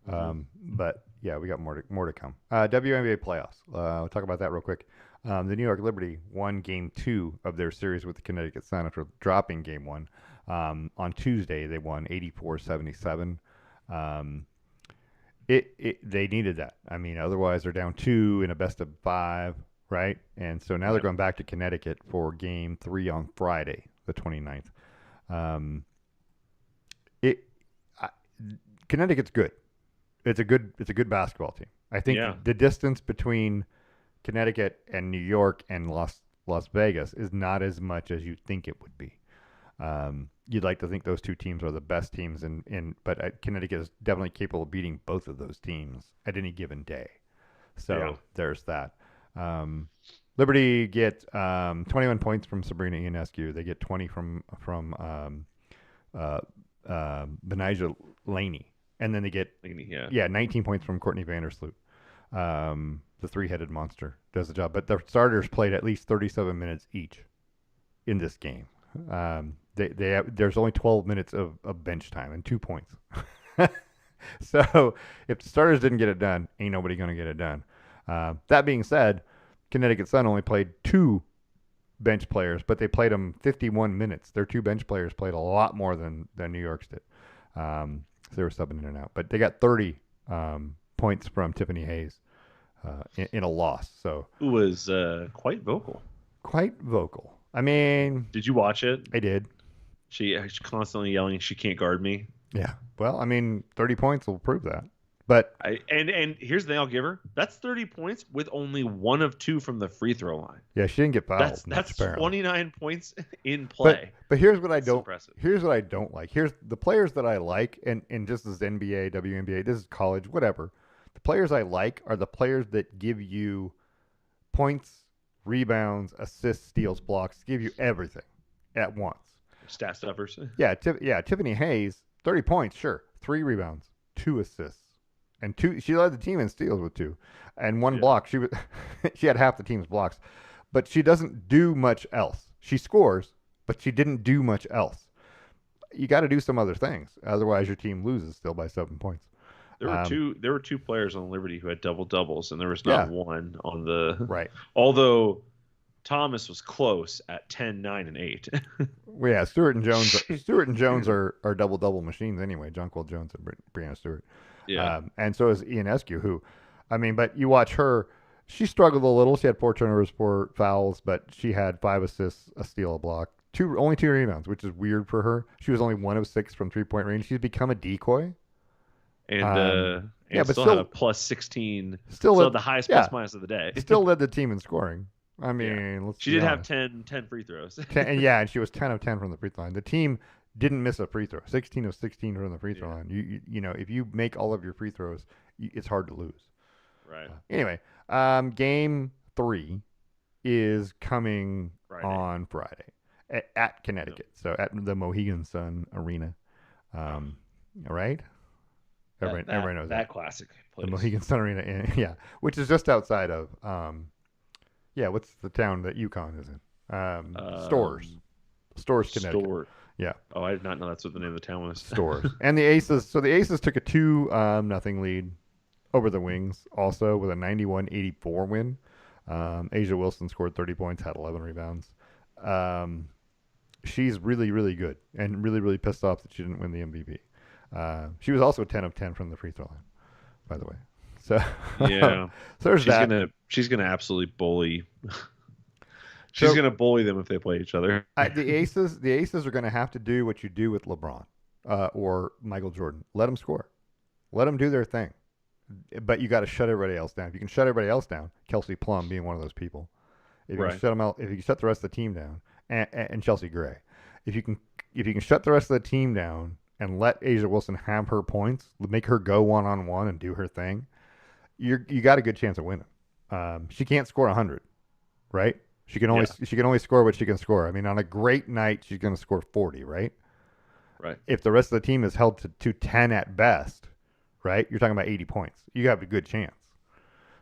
But yeah, we got more to come. WNBA playoffs. We'll talk about that real quick. The New York Liberty won Game 2 of their series with the Connecticut Sun after dropping Game 1. On Tuesday, they won 84-77. They needed that. I mean, otherwise they're down 2 in a best of 5, right? And so now they're going back to Connecticut for Game 3 on Friday, the 29th. It I, Connecticut's good. It's a good basketball team. I think the distance between Connecticut and New York and Las Vegas is not as much as you think it would be. You'd like to think those two teams are the best teams, but Connecticut is definitely capable of beating both of those teams at any given day. So there's that. Liberty get 21 points from Sabrina Ionescu. They get 20 from Benijah Laney. And then they get 19 points from Courtney Vandersloot. The three-headed monster does the job. But the starters played at least 37 minutes each in this game. There's only 12 minutes of bench time and 2 points. So if the starters didn't get it done, ain't nobody going to get it done. That being said, Connecticut Sun only played 2 bench players, but they played them 51 minutes. Their 2 bench players played a lot more than New York's did. So they were subbing in and out. But they got 30 points from Tiffany Hayes in a loss. So Who was quite vocal. Quite vocal. I mean, did you watch it? I did. She's constantly yelling, "She can't guard me." Yeah. Well, I mean, 30 points will prove that. But and here's the thing I'll give her. That's 30 points with only 1 of 2 from the free throw line. Yeah, she didn't get fouled. That's 29 points in play. But here's what I don't. Impressive. Here's what I don't like. Here's the players that I like, and just as NBA, WNBA, this is college, whatever. The players I like are the players that give you points, rebounds, assists, steals, blocks, give you everything at once. Stat stuffers. Yeah, Tiffany Hayes, 30 points, sure, 3 rebounds, 2 assists. And 2, she led the team in steals with 2, and 1 block. She had half the team's blocks, but she doesn't do much else. She scores, but she didn't do much else. You got to do some other things, otherwise your team loses still by 7 points. There were two players on Liberty who had double doubles, and there was not one on the right. Although Thomas was close at 10, 9, and 8. Well, yeah, Stewart and Jones are double machines anyway. Jonquil Jones and Brianna Stewart. Yeah. And so is Ionescu, who, I mean, but you watch her, she struggled a little. She had 4 turnovers, 4 fouls, but she had 5 assists, a steal, a block, only 2 rebounds, which is weird for her. She was only 1 of 6 from 3-point range. She's become a decoy. And but still had a plus 16. Still had the highest plus minus of the day. Still led the team in scoring. I mean, she did have 10 free throws. And she was 10 of 10 from the free throw line. The team didn't miss a free throw. 16 of 16 from the free throw line. You know, if you make all of your free throws, it's hard to lose. Right. Anyway, Game 3 is coming on Friday at Connecticut. So at the Mohegan Sun Arena. Right? Everybody knows that classic place. The Mohegan Sun Arena, which is just outside of what's the town that UConn is in? Stores, Connecticut. Yeah. Oh, I did not know that's what the name of the town was. Stores. And the Aces took a 2-0 lead over the Wings, also with a 91-84 win. Asia Wilson scored 30 points, had 11 rebounds. she's really, really good and really, really pissed off that she didn't win the MVP. She was also 10 of 10 from the free throw line, by the way. So, Yeah, so there's that. She's gonna absolutely bully. She's So gonna bully them if they play each other. the Aces are going to have to do what you do with LeBron or Michael Jordan. Let them score. Let them do their thing. But you got to shut everybody else down. If you can shut everybody else down, Kelsey Plum being one of those people. If you Right. can shut them out, if you can shut the rest of the team down, and Chelsea Gray, if you can shut the rest of the team down and let Asia Wilson have her points, make her go 1-on-1 and do her thing, you got a good chance of winning. She can't score 100, right? She can only score what she can score. I mean, on a great night, she's going to score 40, right? Right. If the rest of the team is held to 10 at best, right? You're talking about 80 points. You have a good chance.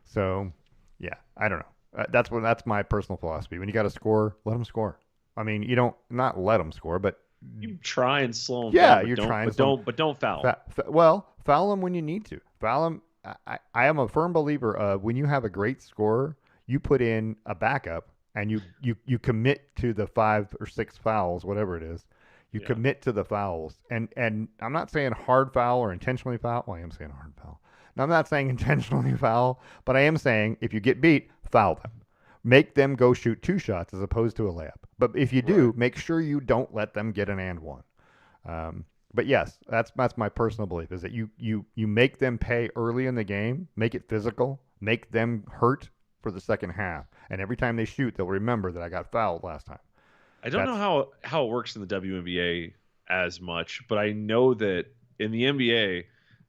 So, yeah, I don't know. That's my personal philosophy. When you got to score, let them score. I mean, you don't not let them score, but You try and slow them yeah, down. you're trying. But don't foul. Foul them when you need to. Foul them. I am a firm believer of when you have a great scorer, you put in a backup and you commit to the 5 or 6 fouls, whatever it is. You commit to the fouls, and I'm not saying hard foul or intentionally foul. Well, I am saying hard foul. Now, I'm not saying intentionally foul, but I am saying if you get beat, foul them. Make them go shoot 2 shots as opposed to a layup. But if you do, make sure you don't let them get an and one. But yes, that's my personal belief is that you make them pay early in the game, make it physical, make them hurt for the second half, and every time they shoot, they'll remember that I got fouled last time. I don't know how it works in the WNBA as much, but I know that in the NBA,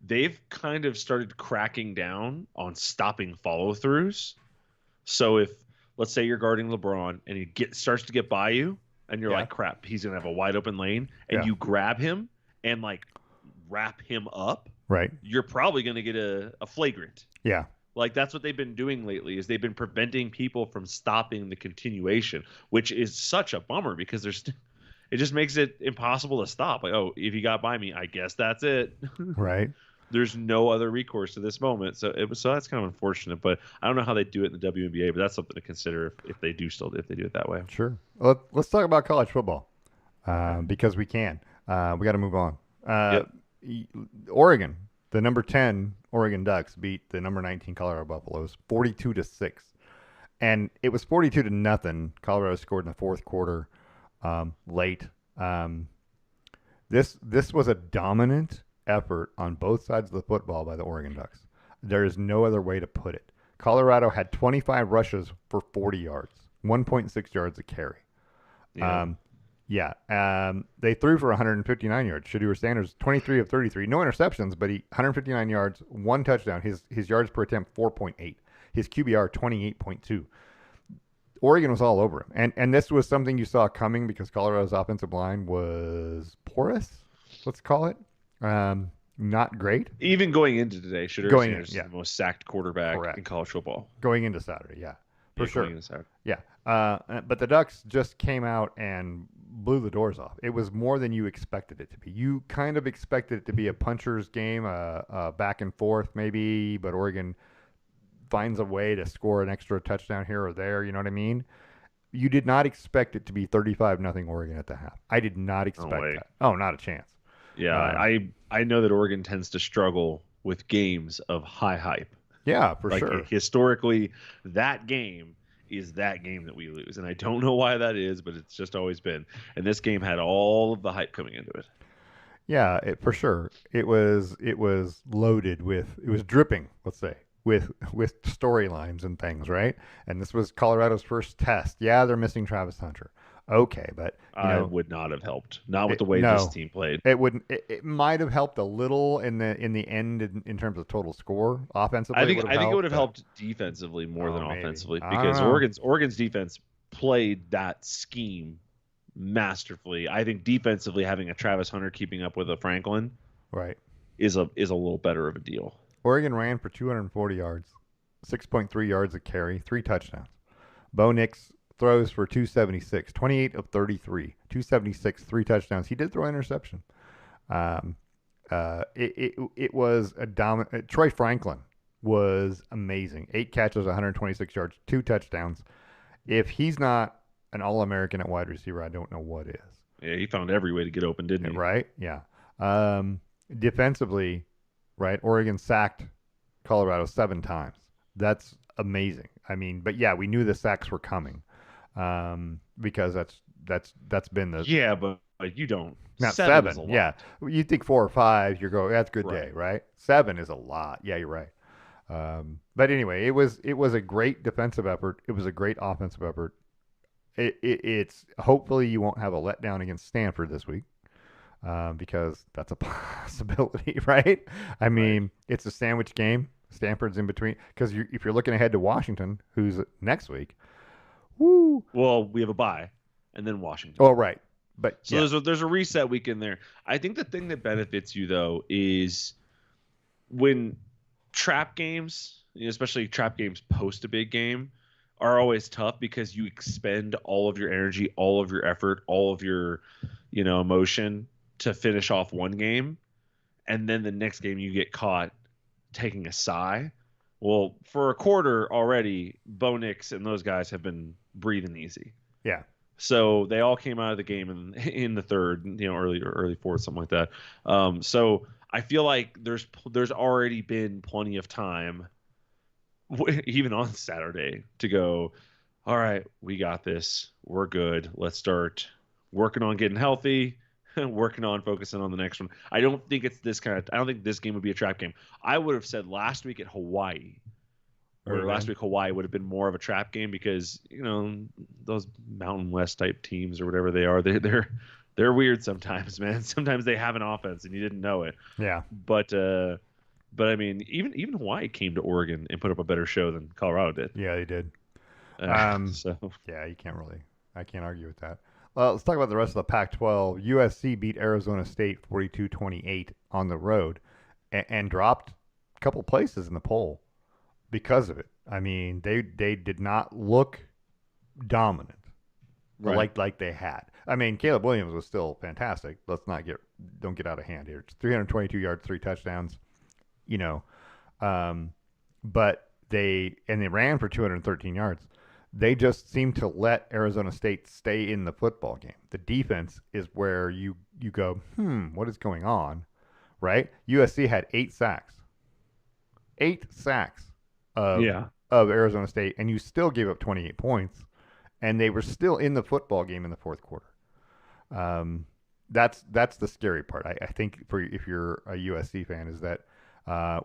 they've kind of started cracking down on stopping follow-throughs. So if, let's say you're guarding LeBron and he starts to get by you and you're like, crap, he's going to have a wide open lane, and you grab him and like wrap him up, right? You're probably going to get a flagrant. Yeah. Like that's what they've been doing lately is they've been preventing people from stopping the continuation, which is such a bummer because it just makes it impossible to stop. Like, oh, if you got by me, I guess that's it. Right. There's no other recourse to this moment. So that's kind of unfortunate, but I don't know how they do it in the WNBA, but that's something to consider if they do it that way. Sure. Let's talk about college football because we can. We got to move on. Oregon, the number 10 Oregon Ducks beat the number 19 Colorado Buffaloes 42-6, and it was 42-0. Colorado scored in the fourth quarter late. This was a dominant effort on both sides of the football by the Oregon Ducks. There is no other way to put it. Colorado had 25 rushes for 40 yards, 1.6 yards a carry. They threw for 159 yards. Shedeur Sanders, 23 of 33. No interceptions, but 159 yards, 1 touchdown. His yards per attempt, 4.8. His QBR, 28.2. Oregon was all over him. And this was something you saw coming because Colorado's offensive line was porous, let's call it. Not great. Even going into today, Shedeur Sanders is the most sacked quarterback in college football. Going into Saturday, for sure. Going into Saturday. But the Ducks just came out and blew the doors off. It was more than you expected it to be. You kind of expected it to be a puncher's game, back and forth maybe, but Oregon finds a way to score an extra touchdown here or there. You know what I mean? You did not expect it to be 35-0 Oregon at the half. I did not expect that. Oh, not a chance. Yeah, I know that Oregon tends to struggle with games of high hype. Yeah, for sure. Historically, that game is that game that we lose. And I don't know why that is, but it's just always been. And this game had all of the hype coming into it. Yeah, for sure. It was loaded with, it was dripping, let's say, with storylines and things, right? And this was Colorado's first test. Yeah, they're missing Travis Hunter. Okay, but I would not have helped. Not with the way this team played. It wouldn't. It might have helped a little in the end in terms of total score offensively. I think it would have helped defensively more than offensively because Oregon's defense played that scheme masterfully. I think defensively having a Travis Hunter keeping up with a Franklin is a little better of a deal. Oregon ran for 240 yards, 6.3 yards a carry, 3 touchdowns. Bo Nix throws for 276, 28 of 33, 276, 3 touchdowns. He did throw an interception. It was a dominant. Troy Franklin was amazing. 8 catches, 126 yards, 2 touchdowns. If he's not an All-American at wide receiver, I don't know what is. Yeah, he found every way to get open, didn't he? Right? Yeah. Defensively, right? Oregon sacked Colorado 7 times. That's amazing. I mean, but yeah, we knew the sacks were coming, because that's been the Yeah, but you don't. not 7 is a 7. Yeah, lot. you think 4 or 5, you're going that's a good day, Right. right? 7 is a lot. Yeah, you're right. But anyway, it was a great defensive effort. It was a great offensive effort. It's hopefully you won't have a letdown against Stanford this week, because that's a possibility, right? I Right. mean, it's a sandwich game. Stanford's in between because if you're looking ahead to Washington, who's next week, woo. Well, we have a bye, and then Washington. Oh, right, but So yeah, there's a reset week in there. I think the thing that benefits you though is when trap games, especially trap games post a big game, are always tough because you expend all of your energy, all of your effort, all of your, emotion to finish off one game, and then the next game you get caught taking a sigh. Well, for a quarter already, Bo Nix and those guys have been breathing easy. yeah, So they all came out of the game in the third, early fourth, something like that. So I feel like there's already been plenty of time, even on Saturday, to go. All right, we got this. We're good. Let's start working on getting healthy, working on focusing on the next one. I don't think it's this kind of. I don't think this game would be a trap game. I would have said last week at Hawaii, where last week Hawaii would have been more of a trap game because those Mountain West type teams or whatever they are, they're weird sometimes, man. Sometimes they have an offense and you didn't know it. yeah, But I mean, even Hawaii came to Oregon and put up a better show than Colorado did. yeah, they did. So Yeah, I can't argue with that. Let's talk about the rest of the Pac-12. USC beat Arizona State 42-28 on the road, and dropped a couple places in the poll because of it. I mean, they did not look dominant right, like they had. I mean, Caleb Williams was still fantastic. Don't get out of hand here. It's 322 yards, 3 touchdowns. You know, but they ran for 213 yards. They just seem to let Arizona State stay in the football game. The defense is where you go, what is going on, right? USC had 8 sacks, 8 sacks of yeah, of Arizona State, and you still gave up 28 points, and they were still in the football game in the fourth quarter. That's the scary part. I think if you're a USC fan, is that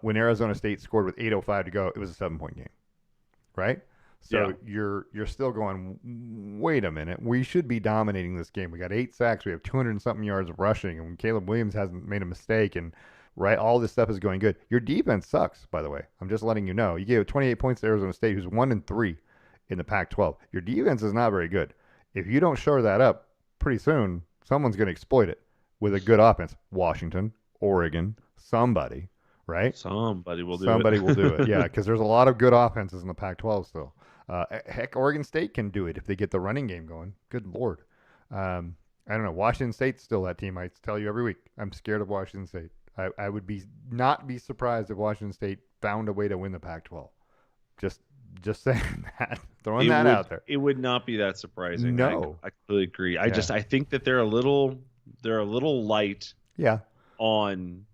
when Arizona State scored with 8:05 to go, it was a 7-point game, right? So you're still going, wait a minute, we should be dominating this game. We got 8 sacks, we have 200 and something yards of rushing, and when Caleb Williams hasn't made a mistake, and right, all this stuff is going good. Your defense sucks, by the way. I'm just letting you know. You gave 28 points to Arizona State, who's 1-3 in the Pac-12. Your defense is not very good. If you don't shore that up, pretty soon someone's going to exploit it with a good offense. Washington, Oregon, somebody, right? somebody will do Somebody it. will do it. Yeah, because there's a lot of good offenses in the Pac-12 still. Heck, Oregon State can do it if they get the running game going. Good Lord. I don't know. Washington State's still that team. I tell you every week. I'm scared of Washington State. I would not be surprised if Washington State found a way to win the Pac-12. Just saying that, throwing that out there. It would not be that surprising. No. I completely agree. Yeah. I think that they're a little light Yeah. on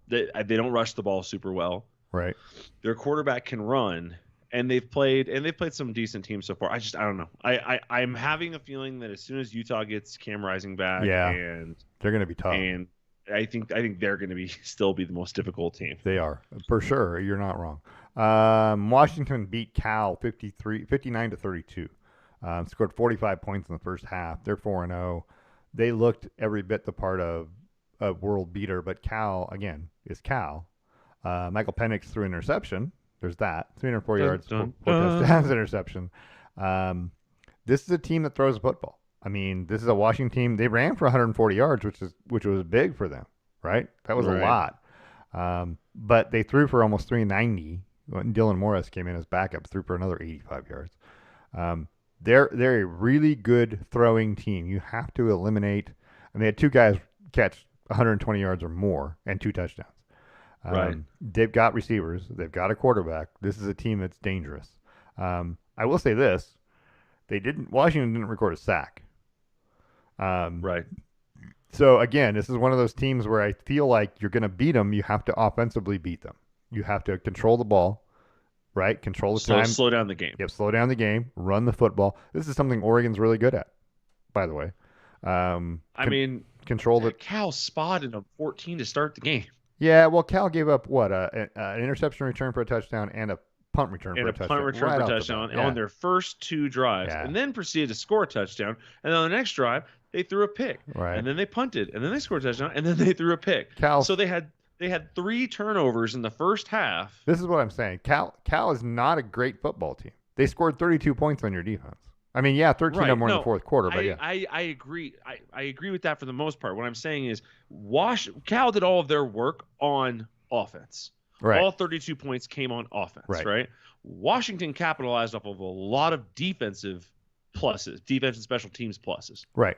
they don't rush the ball super well. Right. Their quarterback can run, and they've played some decent teams so far. I don't know. I'm having a feeling that as soon as Utah gets Cam Rising back, and they're going to be tough. And I think they're going to still be the most difficult team. They are, for sure. You're not wrong. Washington beat Cal 59-32. Scored 45 points in the first half. They're 4-0. They looked every bit the part of a world beater, but Cal, again, is Cal. Michael Penix threw an interception. There's that. 304 yards, 4 touchdowns, interception. This is a team that throws a football. I mean, this is a Washington team. They ran for 140 yards, which was big for them, right? That was a lot. But they threw for almost 390. Dylan Morris came in as backup, threw for another 85 yards. They're a really good throwing team. You have to eliminate. And they had 2 guys catch 120 yards or more and 2 touchdowns. Right. They've got receivers. They've got a quarterback. This is a team that's dangerous. I will say this: Washington didn't record a sack. Right. So again, this is one of those teams where I feel like you're going to beat them. You have to offensively beat them. You have to control the ball, right? Control the time. Slow down the game. Yep, slow down the game. Run the football. This is something Oregon's really good at, by the way. I mean, control the. Cal spotted him 14 to start the game. Yeah, well, Cal gave up what an interception return for a touchdown and a punt return and for a punt touchdown, return for a touchdown on their first 2 drives, and then proceeded to score a touchdown. And on the next drive, they threw a pick, and then they punted, and then they scored a touchdown, and then they threw a pick. So they had 3 turnovers in the first half. This is what I'm saying. Cal is not a great football team. They scored 32 points on your defense. I mean, yeah, 13 more in the fourth quarter, but I agree. I agree with that for the most part. What I'm saying is, Cal did all of their work on offense. Right. All 32 points came on offense, right? Washington capitalized off of a lot of defensive pluses, defense and special teams pluses. Right.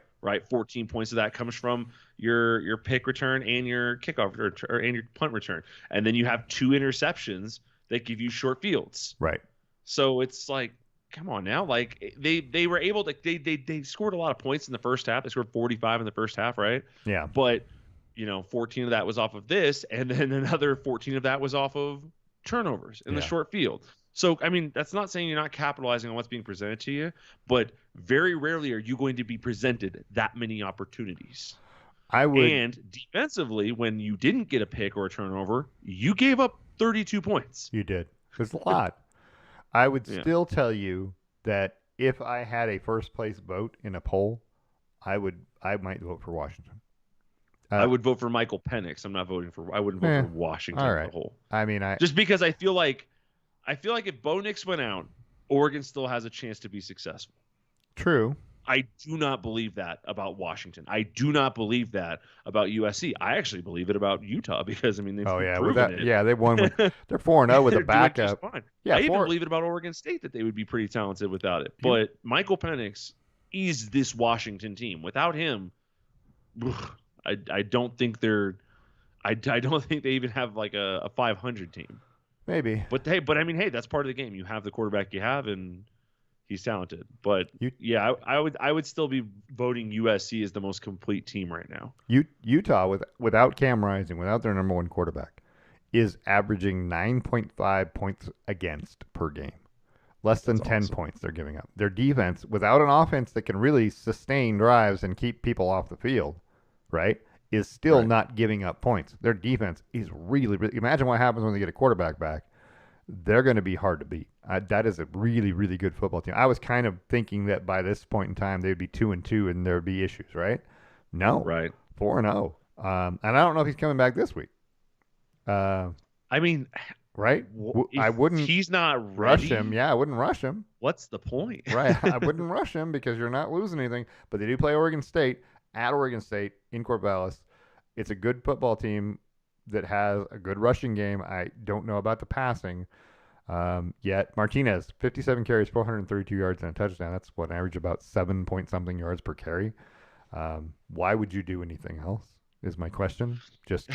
14 points of that comes from your pick return and your kickoff and your punt return. And then you have 2 interceptions that give you short fields. Right. So it's like, come on now. Like they were able to they scored a lot of points in the first half. They scored 45 in the first half, right? Yeah. But 14 of that was off of this, and then another 14 of that was off of turnovers in the short field. So, I mean, that's not saying you're not capitalizing on what's being presented to you, but very rarely are you going to be presented that many opportunities. And defensively, when you didn't get a pick or a turnover, you gave up 32 points. You did. There's a lot. I would still tell you that if I had a first place vote in a poll, I might vote for Washington. I would vote for Michael Penix. I wouldn't vote for Washington as a whole. I mean, just because I feel like if Bo Nix went out, Oregon still has a chance to be successful. True. I do not believe that about Washington. I do not believe that about USC. I actually believe it about Utah because they've proven it. Yeah, they won. They're 4-0 with a backup. Yeah, I even believe it about Oregon State that they would be pretty talented without it. But Michael Penix is this Washington team. Without him, I don't think they're. I don't think they even have like a 500 team. Maybe. But I mean, that's part of the game. You have the quarterback you have, and he's talented. But I would still be voting USC as the most complete team right now. Utah without Cam Rising, without their number 1 quarterback, is averaging 9.5 points against per game. Less than 10 points they're giving up. Their defense, without an offense that can really sustain drives and keep people off the field, right, is still not giving up points. Their defense is really, really – imagine what happens when they get a quarterback back. They're going to be hard to beat. That is a really, really good football team. I was kind of thinking that by this point in time they'd be 2-2 and there would be issues, right? No. Right. 4-0. And I don't know if he's coming back this week. I mean – right? I wouldn't. He's not rush him. Yeah, I wouldn't rush him. What's the point? Right. I wouldn't rush him because you're not losing anything. But they do play Oregon State at Oregon State in Corvallis. It's a good football team that has a good rushing game. I don't know about the passing yet. Martinez, 57 carries, 432 yards, and a touchdown. That's an average about 7 point something yards per carry. Why would you do anything else? Is my question. Just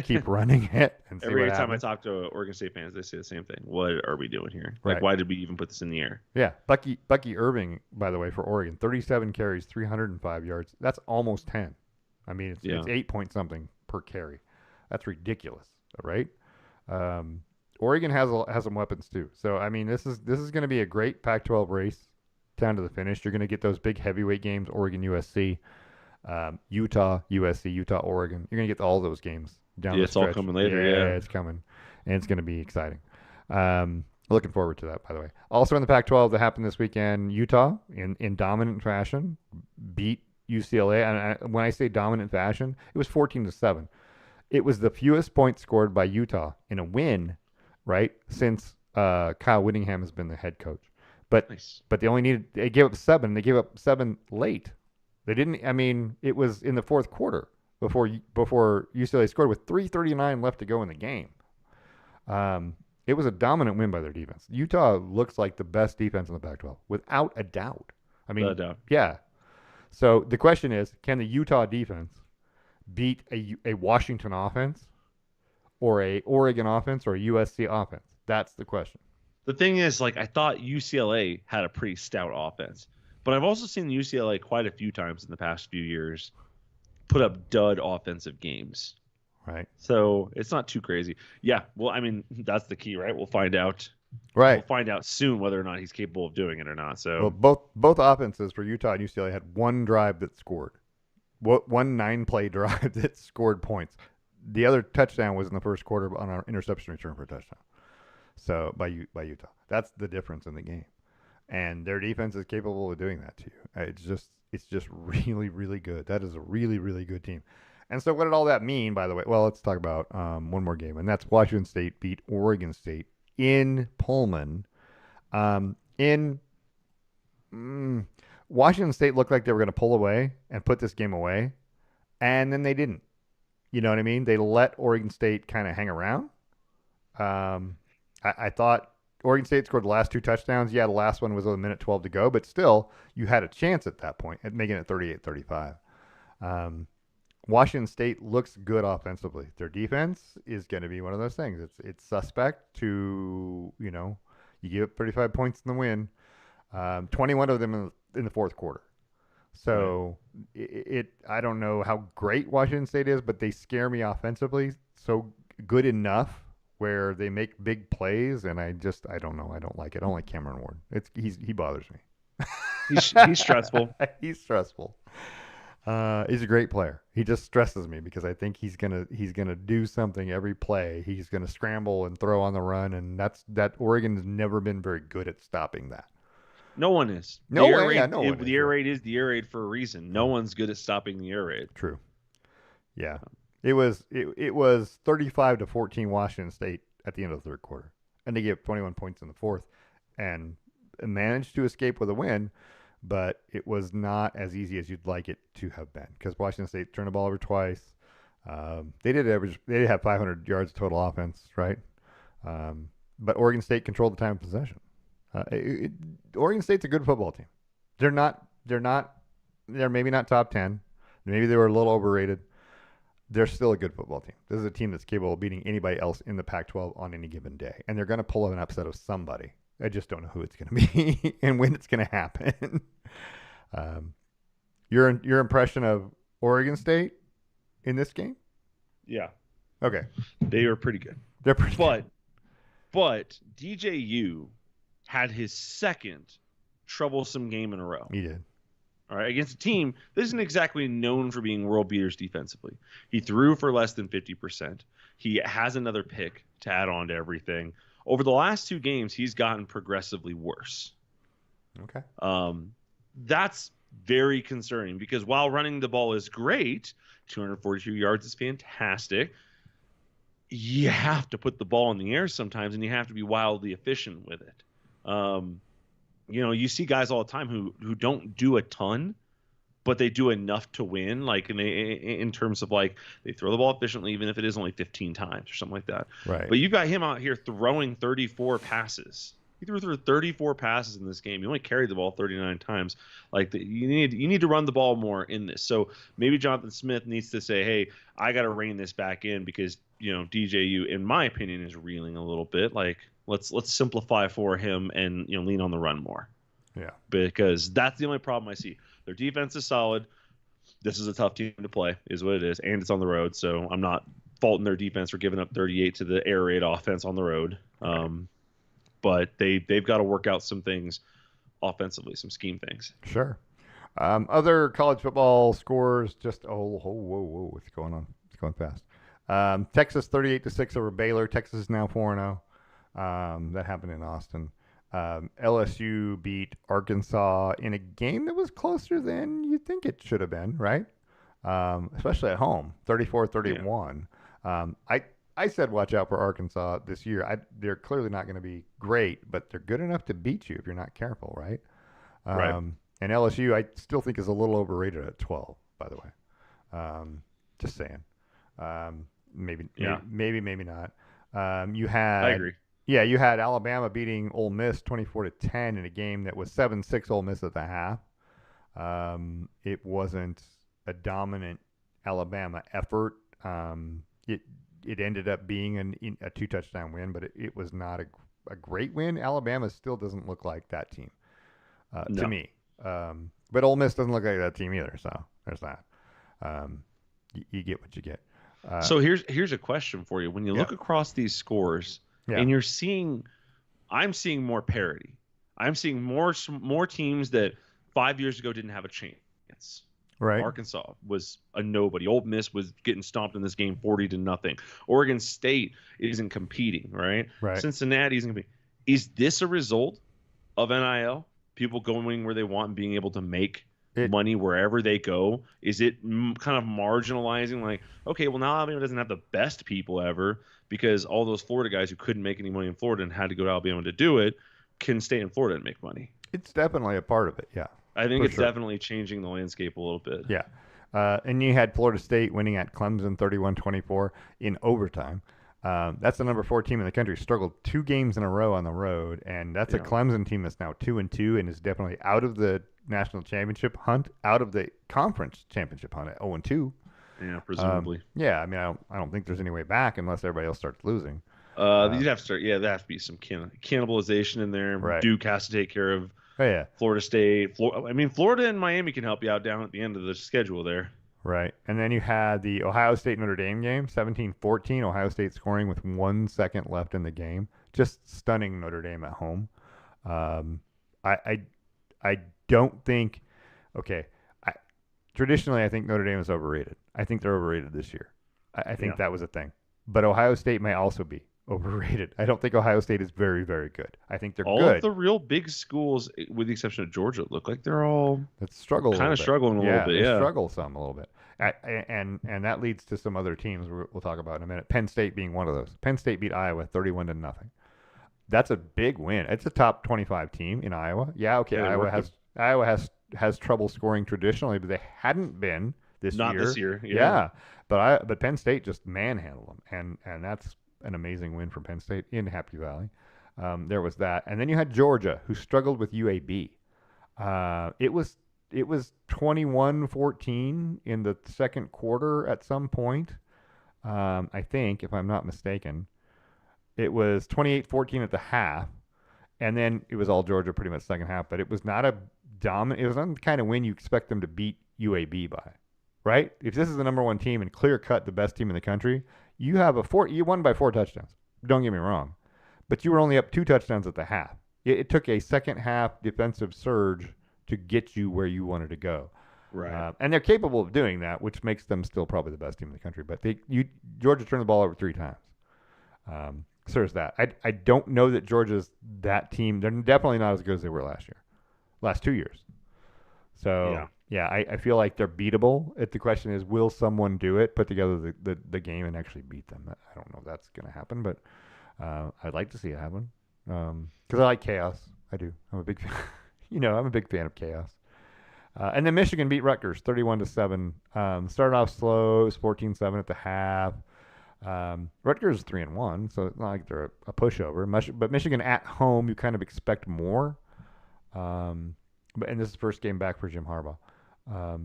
keep running it and see every time I talk to Oregon State fans, they say the same thing. What are we doing here? Like, why did we even put this in the air? Yeah, Bucky Irving, by the way, for Oregon, 37 carries, 305 yards. That's almost 10. I mean, it's 8 point something per carry. That's ridiculous, right? Oregon has some weapons too. So I mean, this is going to be a great Pac-12 race down to the finish. You're going to get those big heavyweight games: Oregon, USC. Utah, USC, Utah, Oregon. You're going to get all those games down the stretch. It's all coming later. Yeah, it's coming. And it's going to be exciting. Looking forward to that, by the way. Also in the Pac-12 that happened this weekend, Utah, in dominant fashion, beat UCLA. And when I say dominant fashion, it was 14-7. It was the fewest points scored by Utah in a win, right, since Kyle Whittingham has been the head coach. But they gave up 7. They gave up 7 late. They didn't. I mean, it was in the fourth quarter before UCLA scored with 3:39 left to go in the game. It was a dominant win by their defense. Utah looks like the best defense in the Pac-12 without a doubt. I mean, yeah. So the question is, can the Utah defense beat a Washington offense, or a Oregon offense, or a USC offense? That's the question. The thing is, like, I thought UCLA had a pretty stout offense. But I've also seen UCLA quite a few times in the past few years put up dud offensive games. Right. So it's not too crazy. Yeah. Well, I mean, that's the key, right? We'll find out. Right. We'll find out soon whether or not he's capable of doing it or not. Well, So both offenses for Utah and UCLA had one drive that scored. One 9-play drive that scored points. The other touchdown was in the first quarter on an interception return for a touchdown. So by Utah, that's the difference in the game. And their defense is capable of doing that to you. It's just really, really good. That is a really, really good team. And so what did all that mean, by the way? Well, let's talk about one more game, and that's Washington State beat Oregon State in Pullman. Washington State looked like they were going to pull away and put this game away, and then they didn't. You know what I mean? They let Oregon State kind of hang around. I thought Oregon State scored the last 2 touchdowns. Yeah, the last one was with a minute 12 to go, but still, you had a chance at that point at making it 38-35. Washington State looks good offensively. Their defense is going to be one of those things. It's suspect to, you give up 35 points in the win. 21 of them in the fourth quarter. So I don't know how great Washington State is, but they scare me offensively. So good enough where they make big plays, and I don't know. I don't like it. I don't like Cameron Ward. He bothers me. he's stressful. He's stressful. He's a great player. He just stresses me because I think he's gonna do something every play. He's gonna scramble and throw on the run, and that Oregon's never been very good at stopping that. No one is. The air raid is the air raid for a reason. No one's good at stopping the air raid. True. Yeah. It was 35-14 Washington State at the end of the third quarter, and they gave 21 points in the fourth, and managed to escape with a win. But it was not as easy as you'd like it to have been because Washington State turned the ball over twice. They did have 500 yards total offense, right? But Oregon State controlled the time of possession. Oregon State's a good football team. They're maybe not top 10. Maybe they were a little overrated. They're still a good football team. This is a team that's capable of beating anybody else in the Pac-12 on any given day. And they're going to pull an upset of somebody. I just don't know who it's going to be and when it's going to happen. Your impression of Oregon State in this game? Yeah. Okay. They were pretty good. They're pretty good. But DJU had his second troublesome game in a row. He did. All right, against a team that isn't exactly known for being world beaters defensively. He threw for less than 50%. He has another pick to add on to everything. Over the last 2 games, he's gotten progressively worse. Okay. That's very concerning because while running the ball is great, 242 yards is fantastic, you have to put the ball in the air sometimes, and you have to be wildly efficient with it. You see guys all the time who don't do a ton, but they do enough to win. Like in terms of like they throw the ball efficiently, even if it is only 15 times or something like that. Right. But you've got him out here throwing 34 passes. He threw 34 passes in this game. He only carried the ball 39 times. Like you need to run the ball more in this. So maybe Jonathan Smith needs to say, hey, I got to rein this back in because DJU, in my opinion, is reeling a little bit. Like let's simplify for him and lean on the run more. Yeah. Because that's the only problem I see. Their defense is solid. This is a tough team to play, is what it is, and it's on the road. So I'm not faulting their defense for giving up 38 to the air raid offense on the road. But they've got to work out some things offensively, some scheme things. Sure. Other college football scores, just whoa, what's going on? It's going fast. Texas 38-6 over Baylor. Texas is now 4-0. That happened in Austin. LSU beat Arkansas in a game that was closer than you think it should have been, right? Especially at home, 34-31. Yeah. I said watch out for Arkansas this year. They're clearly not going to be great, but they're good enough to beat you if you're not careful, right? Right. And LSU, I still think is a little overrated at 12, by the way. Just saying. Maybe not. I agree. Yeah, you had Alabama beating Ole Miss 24-10 in a game that was 7-6 Ole Miss at the half. It wasn't a dominant Alabama effort. It ended up being a 2-touchdown win, but it was not a great win. Alabama still doesn't look like that team to me. But Ole Miss doesn't look like that team either. So there's that. You get what you get. So here's a question for you. When you Yeah. look across these scores, Yeah. and I'm seeing more parity. I'm seeing more teams that 5 years ago didn't have a chance. Right. Arkansas was a nobody. Ole Miss was getting stomped in this game 40-0. Oregon State isn't competing, right? Right. Cincinnati isn't competing. Is this a result of NIL? People going where they want and being able to make money wherever they go? Is it kind of marginalizing, like, okay, well, now Alabama doesn't have the best people ever because all those Florida guys who couldn't make any money in Florida and had to go to Alabama to do it can stay in Florida and make money? It's definitely a part of it, yeah. I think it's definitely changing the landscape a little bit. Yeah. And you had Florida State winning at Clemson 31-24 in overtime. That's the number 4 team in the country. Struggled 2 games in a row on the road, and that's a Clemson team that's now 2-2 and is definitely out of the national championship hunt, out of the conference championship hunt at 0-2. Yeah, presumably. Yeah, I mean, I don't think there's any way back unless everybody else starts losing. You'd have to start. Yeah, there have to be some cannibalization in there. Right. Duke has to take care of. Oh, yeah. Florida State. Florida and Miami can help you out down at the end of the schedule there. Right. And then you had the Ohio State Notre Dame game, 17-14. Ohio State scoring with 1 second left in the game, just stunning Notre Dame at home. I don't think. Okay. Traditionally, I think Notre Dame is overrated. I think they're overrated this year. I think that was a thing. But Ohio State may also be overrated. I don't think Ohio State is very, very good. I think they're all good. Of the real big schools, with the exception of Georgia, look like they're all struggling a little bit. Yeah, struggle some a little bit. And that leads to some other teams we'll talk about in a minute. Penn State being one of those. Penn State beat Iowa 31-0. That's a big win. It's a top 25 team in Iowa. Yeah, okay. Yeah, Iowa has trouble scoring traditionally, but they hadn't been this year. Not this year. Yeah. But Penn State just manhandled them, and that's an amazing win for Penn State in Happy Valley. There was that, and then you had Georgia, who struggled with UAB. It was 21-14 in the second quarter at some point. I think, if I'm not mistaken, it was 28-14 at the half, and then it was all Georgia pretty much second half. But it was not a dominant. It was not the kind of win you expect them to beat UAB by, right? If this is the number 1 team and clear cut the best team in the country, you won by 4 touchdowns. Don't get me wrong, but you were only up 2 touchdowns at the half. It took a second half defensive surge to get you where you wanted to go. Right. And they're capable of doing that, which makes them still probably the best team in the country. But Georgia turned the ball over 3 times. So there's that. I don't know that Georgia's that team. They're definitely not as good as they were last 2 years. So yeah, I feel like they're beatable. The question is, will someone do it, put together the game and actually beat them? I don't know if that's going to happen, but I'd like to see it happen because I like chaos. I do. I'm a big fan. I'm a big fan of chaos. And then Michigan beat Rutgers 31-7. Started off slow, 14-7 at the half. Rutgers is 3-1, so it's not like they're a pushover. But Michigan at home, you kind of expect more. And this is the first game back for Jim Harbaugh.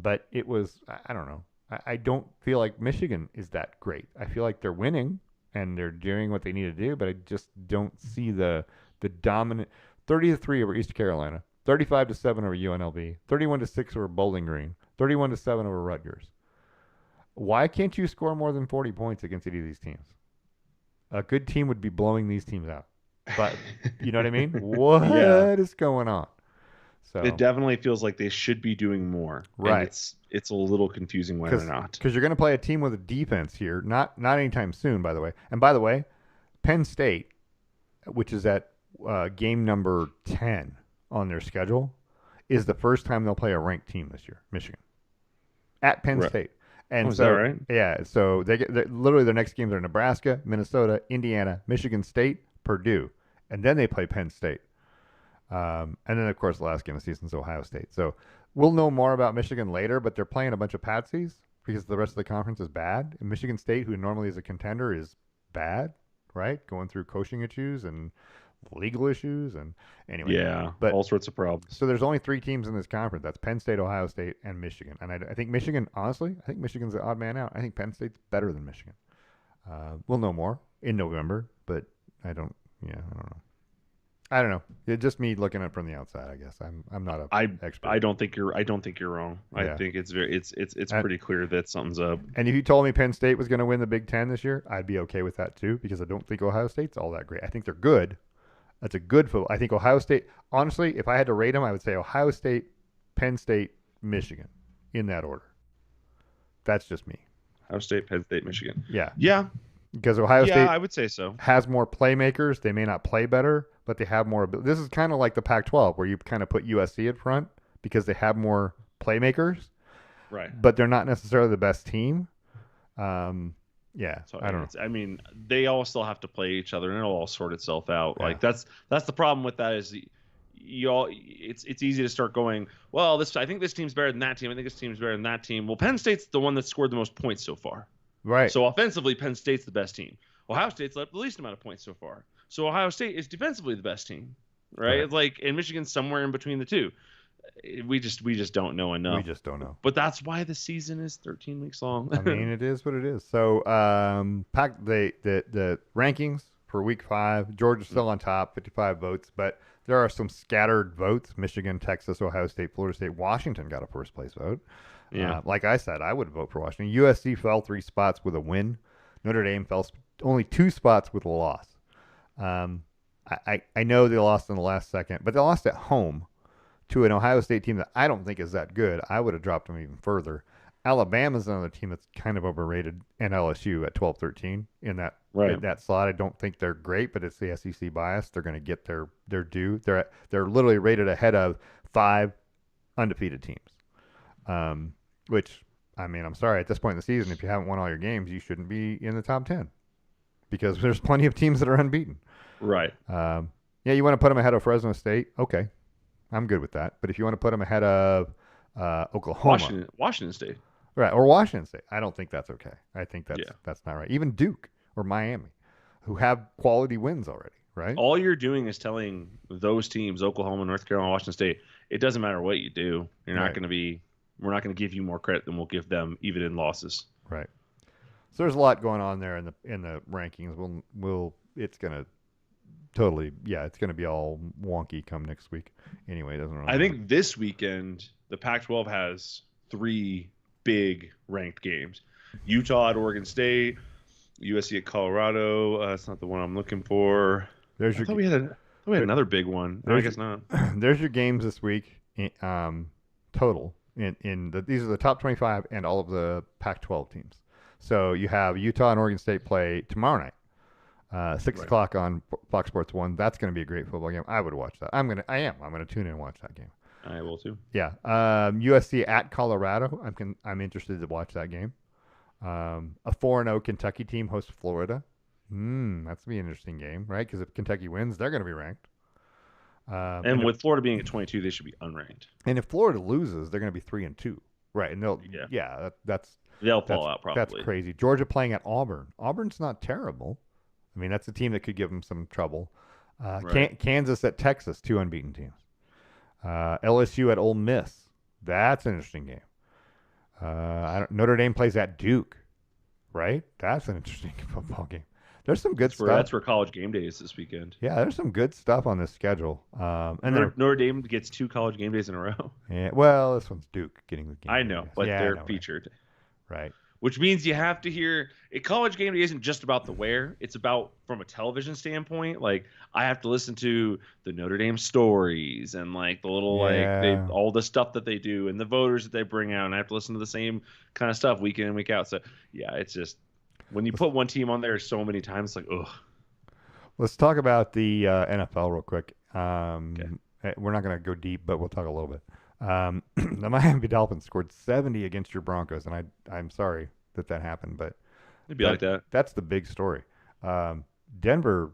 But it was, I don't know. I don't feel like Michigan is that great. I feel like they're winning and they're doing what they need to do, but I just don't see the dominant 30-3 over East Carolina, 35-7 over UNLV, 31-6 over Bowling Green, 31-7 over Rutgers. Why can't you score more than 40 points against any of these teams? A good team would be blowing these teams out. But you know what I mean? What is going on? So it definitely feels like they should be doing more. Right. And it's a little confusing why they're not. Because you're going to play a team with a defense here, not anytime soon, by the way. And by the way, Penn State, which is at game number 10 on their schedule, is the first time they'll play a ranked team this year, Michigan, at Penn State. And is that right? Yeah. So they literally their next games are Nebraska, Minnesota, Indiana, Michigan State, Purdue, and then they play Penn State. And then, of course, the last game of the season is Ohio State. So we'll know more about Michigan later, but they're playing a bunch of patsies because the rest of the conference is bad. And Michigan State, who normally is a contender, is bad, right? Going through coaching issues and legal issues. And anyway. Yeah, but all sorts of problems. So there's only 3 teams in this conference. That's Penn State, Ohio State, and Michigan. And I think Michigan, honestly, I think Michigan's the odd man out. I think Penn State's better than Michigan. We'll know more in November, but I don't know. I don't know. It's just me looking at it from the outside. I guess I'm not a I expert. I don't think you're wrong. I Yeah. think it's And, pretty clear that something's up. and if you told me Penn State was going to win the Big Ten this year, I'd be okay with that too because I don't think Ohio State's all that great. I think they're good. That's a good football. I think Ohio State. Honestly, if I had to rate them, I would say Ohio State, Penn State, Michigan, in that order. That's just me. Ohio State, Penn State, Michigan. Yeah, Yeah, because Ohio State I would say so. has more playmakers. They may not play better, but they have more ability. This is kind of like the Pac-12 where you kind of put USC in front because they have more playmakers, Right. but they're not necessarily the best team. Yeah, So I don't know. I mean, they all still have to play each other, and it'll all sort itself out. Yeah. Like that's the problem with that is you all. It's easy to start going. Well, I think this team's better than that team. I think this team's better than that team. Well, Penn State's the one that scored the most points so far. Right. So offensively, Penn State's the best team. Ohio State's left the least amount of points so far. So Ohio State is defensively the best team, right? Right. Like, and Michigan's somewhere in between the two. We just don't know enough. We just don't know. But that's why the season is 13 weeks long. I mean, it is what it is. So, the rankings for Week 5. Georgia's still on top, 55 votes, but there are some scattered votes. Michigan, Texas, Ohio State, Florida State, Washington got a first place vote. Yeah. Like I said, I would vote for Washington. USC fell 3 spots with a win. Notre Dame fell only 2 spots with a loss. I know they lost in the last second, but they lost at home to an Ohio State team that I don't think is that good. I would have dropped them even further. Alabama's another team that's kind of overrated, and LSU at 12-13 in that slot. I don't think they're great, but it's the SEC bias. They're going to get their due. They're literally rated ahead of 5 undefeated teams. Which, I mean, I'm sorry, at this point in the season, if you haven't won all your games, you shouldn't be in the top 10 because there's plenty of teams that are unbeaten. Right. Yeah, you want to put them ahead of Fresno State? Okay, I'm good with that. But if you want to put them ahead of Oklahoma, Washington State, right, or Washington State, I don't think that's okay. I think that's not right. Even Duke or Miami, who have quality wins already, right? all you're doing is telling those teams, Oklahoma, North Carolina, Washington State, it doesn't matter what you do. You're not Right. going to be. We're not going to give you more credit than we'll give them, even in losses. Right. So there's a lot going on there in the rankings. It's gonna totally, it's gonna be all wonky come next week. Anyway, it doesn't really I matter. think this weekend the Pac-12 has 3 big ranked games: Utah at Oregon State, USC at Colorado. That's not the one I'm looking for. I thought we had another big one. No, I guess not. There's your games this week. Total these are the top 25 and all of the Pac-12 teams. So you have Utah and Oregon State play tomorrow night, 6 o'clock on Fox Sports 1. That's going to be a great football game. I would watch that. I'm gonna tune in and watch that game. I will too. Yeah. USC at Colorado. I'm interested to watch that game. A 4-0 Kentucky team hosts Florida. That's gonna be an interesting game, right? Because if Kentucky wins, they're going to be ranked. And with Florida being at 22, they should be unranked. And if Florida loses, they're going to be 3-2, right? And they'll they'll fall out probably. That's crazy. Georgia playing at Auburn. Auburn's not terrible. I mean, that's a team that could give them some trouble. Right. Kansas at Texas, 2 unbeaten teams. LSU at Ole Miss. That's an interesting game. Notre Dame plays at Duke, right? That's an interesting football game. There's some good stuff. That's where College Game Day is this weekend. Yeah, there's some good stuff on this schedule. And Notre Dame gets 2 College Game Days in a row. Yeah, well, this one's Duke getting the game. I know, but they're featured. Right. Which means you have to hear College Game Day isn't just about the wear. It's about, from a television standpoint, like I have to listen to the Notre Dame stories and like the little all the stuff that they do and the voters that they bring out, and I have to listen to the same kind of stuff week in and week out. So yeah, it's just when you put one team on there so many times, it's like ugh. Let's talk about the NFL real quick. Okay. We're not going to go deep, but we'll talk a little bit. The Miami Dolphins scored 70 against your Broncos, and I'm sorry that happened, but It'd be like that. That's the big story. Denver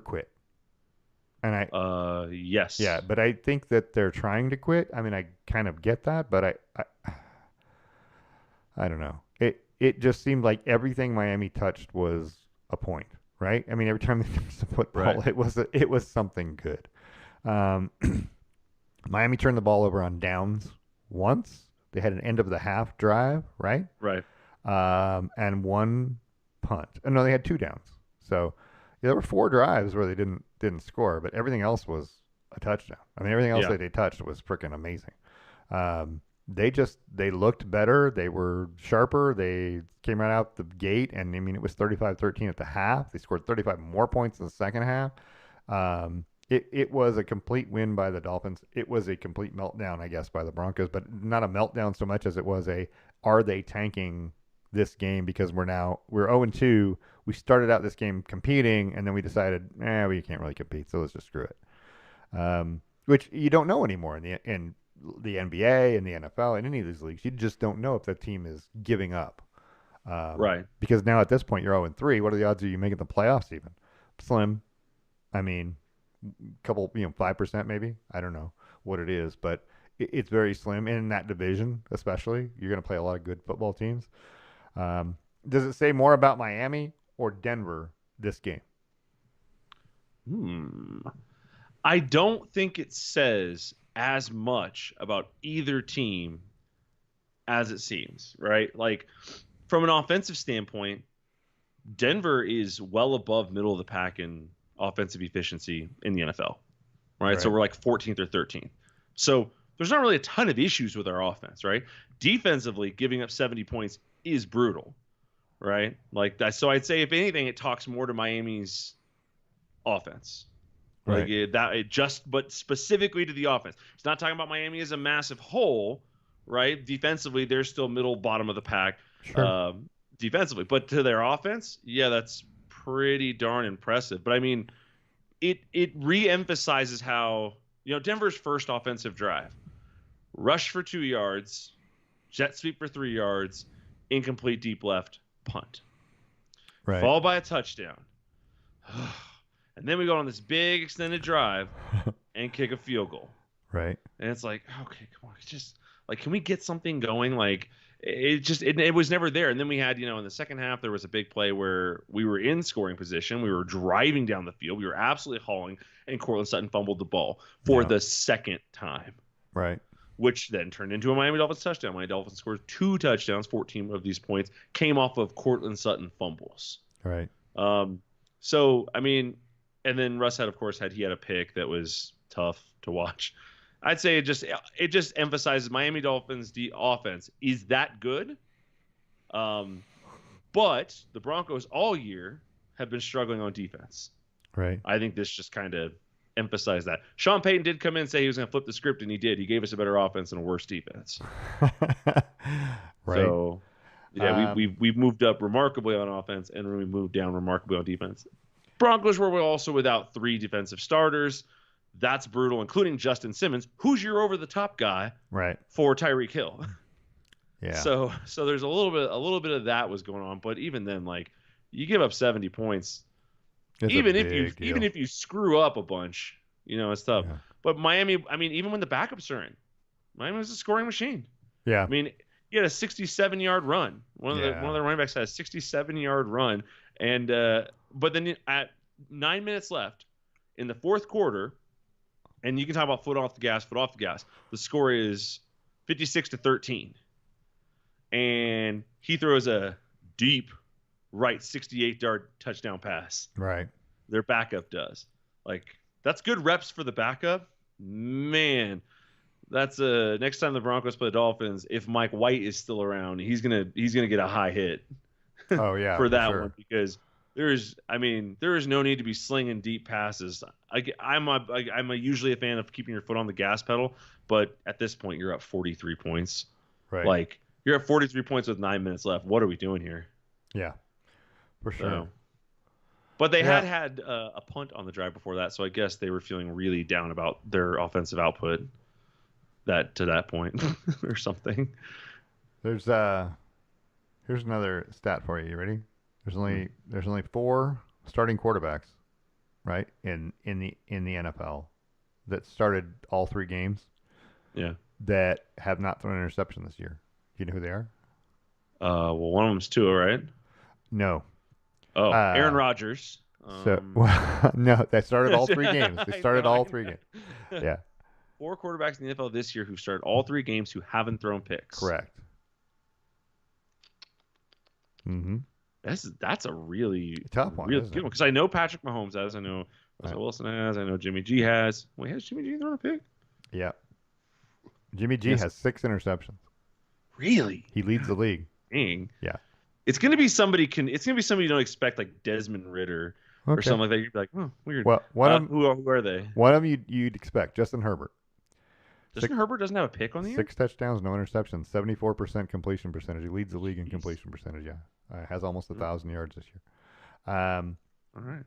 quit, and yes, yeah, but I think that they're trying to quit. I mean, I kind of get that, but I don't know. It just seemed like everything Miami touched was a point, right? I mean, every time they touched the football, right. it was something good. Miami turned the ball over on downs once. They had an end of the half drive, right? Right. And 1 punt. No, they had 2 downs. So, there were 4 drives where they didn't score, but everything else was a touchdown. I mean, everything else Yeah. that they touched was freaking amazing. They looked better. They were sharper. They came right out the gate, and I mean, it was 35-13 at the half. They scored 35 more points in the second half. It was a complete win by the Dolphins. It was a complete meltdown, I guess, by the Broncos, but not a meltdown so much as it was are they tanking this game because we're 0-2. We started out this game competing, and then we decided, we can't really compete, so let's just screw it. Which you don't know anymore in the NBA and the NFL and any of these leagues. You just don't know if that team is giving up. Right. Because now at this point you're 0-3. What are the odds of you making the playoffs even? Slim. I mean, couple, 5% maybe. I don't know what it is, but it's very slim in that division. Especially, you're going to play a lot of good football teams. Does it say more about Miami or Denver this game? I don't think it says as much about either team as it seems, right? Like, from an offensive standpoint, Denver is well above middle of the pack in offensive efficiency in the NFL, right? So we're like 14th or 13th. So there's not really a ton of issues with our offense, right? Defensively, giving up 70 points is brutal, right? Like that. So I'd say, if anything, it talks more to Miami's offense. Like but specifically to the offense. It's not talking about Miami as a massive whole, right? Defensively, they're still middle, bottom of the pack. Sure. Defensively, but to their offense, yeah, that's pretty darn impressive. But I mean, it re-emphasizes how, Denver's first offensive drive, rush for 2 yards, jet sweep for 3 yards, incomplete deep left, punt, followed by a touchdown. And then we go on this big extended drive and kick a field goal. Right. And it's like, okay, come on. It's just like, can we get something going? Like, it was never there. And then we had, in the second half, there was a big play where we were in scoring position. We were driving down the field. We were absolutely hauling, and Cortland Sutton fumbled the ball for the second time. Right. Which then turned into a Miami Dolphins touchdown. Miami Dolphins scored 2 touchdowns. 14 of these points came off of Cortland Sutton fumbles. Right. So, I mean, and then Russ had a pick that was tough to watch. I'd say it just emphasizes Miami Dolphins' offense is that good. But the Broncos all year have been struggling on defense. Right. I think this just kind of emphasized that. Sean Payton did come in and say he was going to flip the script, and he did. He gave us a better offense and a worse defense. Right. So, yeah, we've moved up remarkably on offense, and we moved down remarkably on defense. Broncos were also without 3 defensive starters. That's brutal, including Justin Simmons, who's your over-the-top guy, right, for Tyreek Hill. Yeah. So there's a little bit of that was going on, but even then, like, you give up 70 points, even if you screw up a bunch, it's tough. Yeah. But Miami, I mean, even when the backups are in, Miami was a scoring machine. Yeah. I mean, he had a 67-yard run. One of the running backs had a 67-yard run, and but then at 9 minutes left in the fourth quarter. And you can talk about foot off the gas. The score is 56-13. And he throws a deep right 68-yard touchdown pass. Right. Their backup does. Like, that's good reps for the backup. Man, that's next time the Broncos play the Dolphins, if Mike White is still around, he's gonna get a high hit. Oh yeah, for that one, because there is no need to be slinging deep passes. I'm usually a fan of keeping your foot on the gas pedal, but at this point you're up 43 points. Right. Like, you're at 43 points with 9 minutes left. What are we doing here? Yeah, for sure. So, but they had a punt on the drive before that, so I guess they were feeling really down about their offensive output to that point or something. Here's another stat for you. You ready? There's only 4 starting quarterbacks, right, in the NFL that started all 3 games. Yeah. That have not thrown an interception this year. You know who they are? Well, one of them's Tua, right? No. Oh, Aaron Rodgers. No, they started all 3 games. They started all 3 games. Yeah. 4 quarterbacks in the NFL this year who started all 3 games who haven't thrown picks. Correct. Mm-hmm. That's a really Tough one, really isn't good it? one because I know Patrick Mahomes has, I know Russell Wilson has, I know Jimmy G has. Wait, has Jimmy G thrown a pick? Yeah. Jimmy G Yes. has 6 interceptions. Really? He leads the league. Dang. Yeah. It's gonna be somebody It's gonna be somebody you don't expect, like Desmond Ritter or Okay. something like that. You'd be like, oh, weird. Well, Who are they? one of them you'd expect. Justin Herbert. Justin Six Herbert doesn't have a pick on the year. 6 touchdowns, no interceptions, 74% completion percentage. He leads the league in completion percentage. Yeah. Has almost 1,000 yards this year. All right.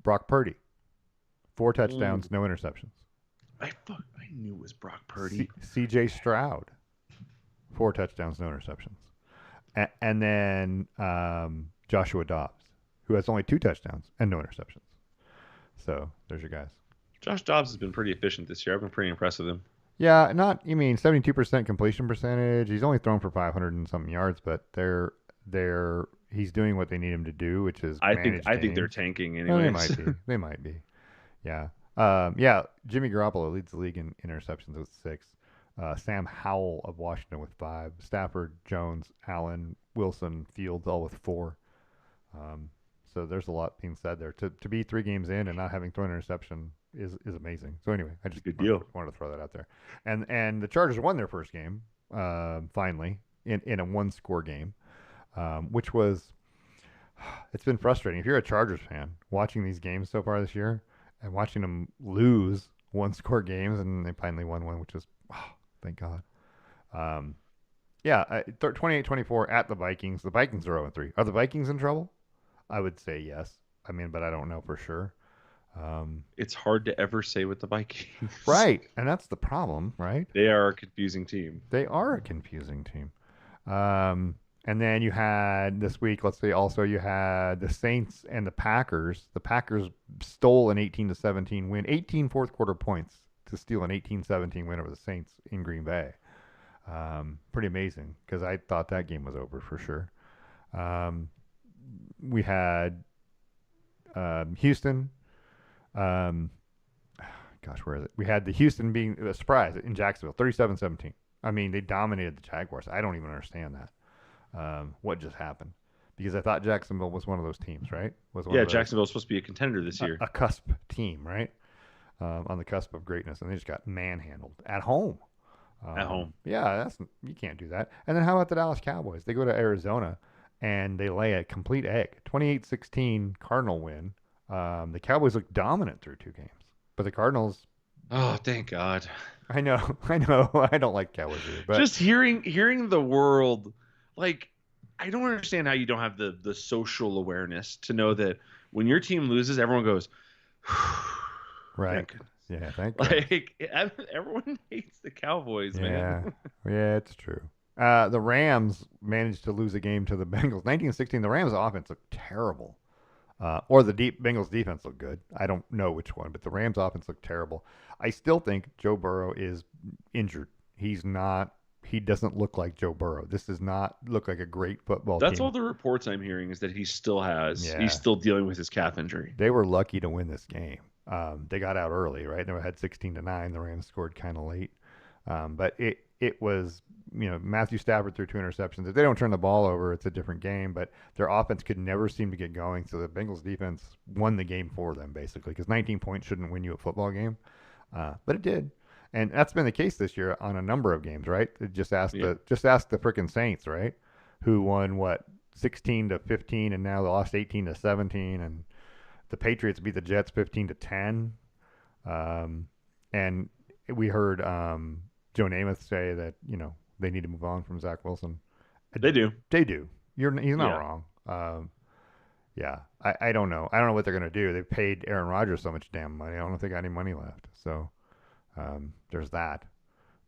Brock Purdy. 4 touchdowns, no interceptions. I knew it was Brock Purdy. C.J. Stroud. 4 touchdowns, no interceptions. And then Joshua Dobbs, who has only 2 touchdowns and no interceptions. So there's your guys. Josh Dobbs has been pretty efficient this year. I've been pretty impressed with him. Yeah, 72% completion percentage. He's only thrown for 500 and something yards, but he's doing what they need him to do, which is I manage think they're games. tanking Well, anyways. They might be. Yeah. Jimmy Garoppolo leads the league in interceptions with 6. Sam Howell of Washington with 5. Stafford, Jones, Allen, Wilson, Fields all with 4. So there's a lot being said there. To be 3 games in and not having thrown an interception is amazing. So anyway, I just Good deal. wanted to throw that out there. And the Chargers won their first game finally in a 1-score game, which was it's been frustrating. If you're a Chargers fan watching these games so far this year and watching them lose 1-score games, and they finally won one, which is thank God. 28-24 at the Vikings. The Vikings are 0-3. Are the Vikings in trouble? I would say yes. I mean, but I don't know for sure. It's hard to ever say with the Vikings. Right, and that's the problem, right? They are a confusing team. They are a confusing team. And then you had this week, let's say also you had the Saints and the Packers. The Packers stole an 18-17 win, 18 fourth quarter points to steal an 18-17 win over the Saints in Green Bay. Pretty amazing because I thought that game was over for sure. We had Houston. Where is it? We had the Houston being a surprise in Jacksonville, 37-17. I mean, they dominated the Jaguars. I don't even understand that. What just happened? Because I thought Jacksonville was one of those teams, right? Jacksonville's supposed to be a contender this year. A cusp team, right? On the cusp of greatness, and they just got manhandled at home. At home. Yeah, you can't do that. And then how about the Dallas Cowboys? They go to Arizona and they lay a complete egg. 28-16 Cardinal win. The Cowboys look dominant through 2 games, but the Cardinals. Oh, thank God. I know. I don't like Cowboys either, but just hearing the world, like, I don't understand how you don't have the social awareness to know that when your team loses, everyone goes, right. Yeah, thank God. Like, everyone hates the Cowboys, man. Yeah, it's true. The Rams managed to lose a game to the Bengals. 19-16, the Rams offense looked terrible. Or the Bengals defense looked good. I don't know which one, but the Rams offense looked terrible. I still think Joe Burrow is injured. He doesn't look like Joe Burrow. This does not look like a great football team. That's all the reports I'm hearing is that he's still dealing with his calf injury. They were lucky to win this game. They got out early, right? They had 16-9. The Rams scored kind of late. But it was, Matthew Stafford threw 2 interceptions. If they don't turn the ball over, it's a different game. But their offense could never seem to get going. So the Bengals defense won the game for them, basically, because 19 points shouldn't win you a football game. But it did. And that's been the case this year on a number of games, right? Just ask the frickin' Saints, right? Who won 16-15, and now they lost 18-17, and the Patriots beat the Jets 15-10. And we heard Joe Namath say that they need to move on from Zach Wilson. They do. They do. He's not wrong. I don't know. I don't know what they're gonna do. They've paid Aaron Rodgers so much damn money. I don't know if they got any money left. So there's that.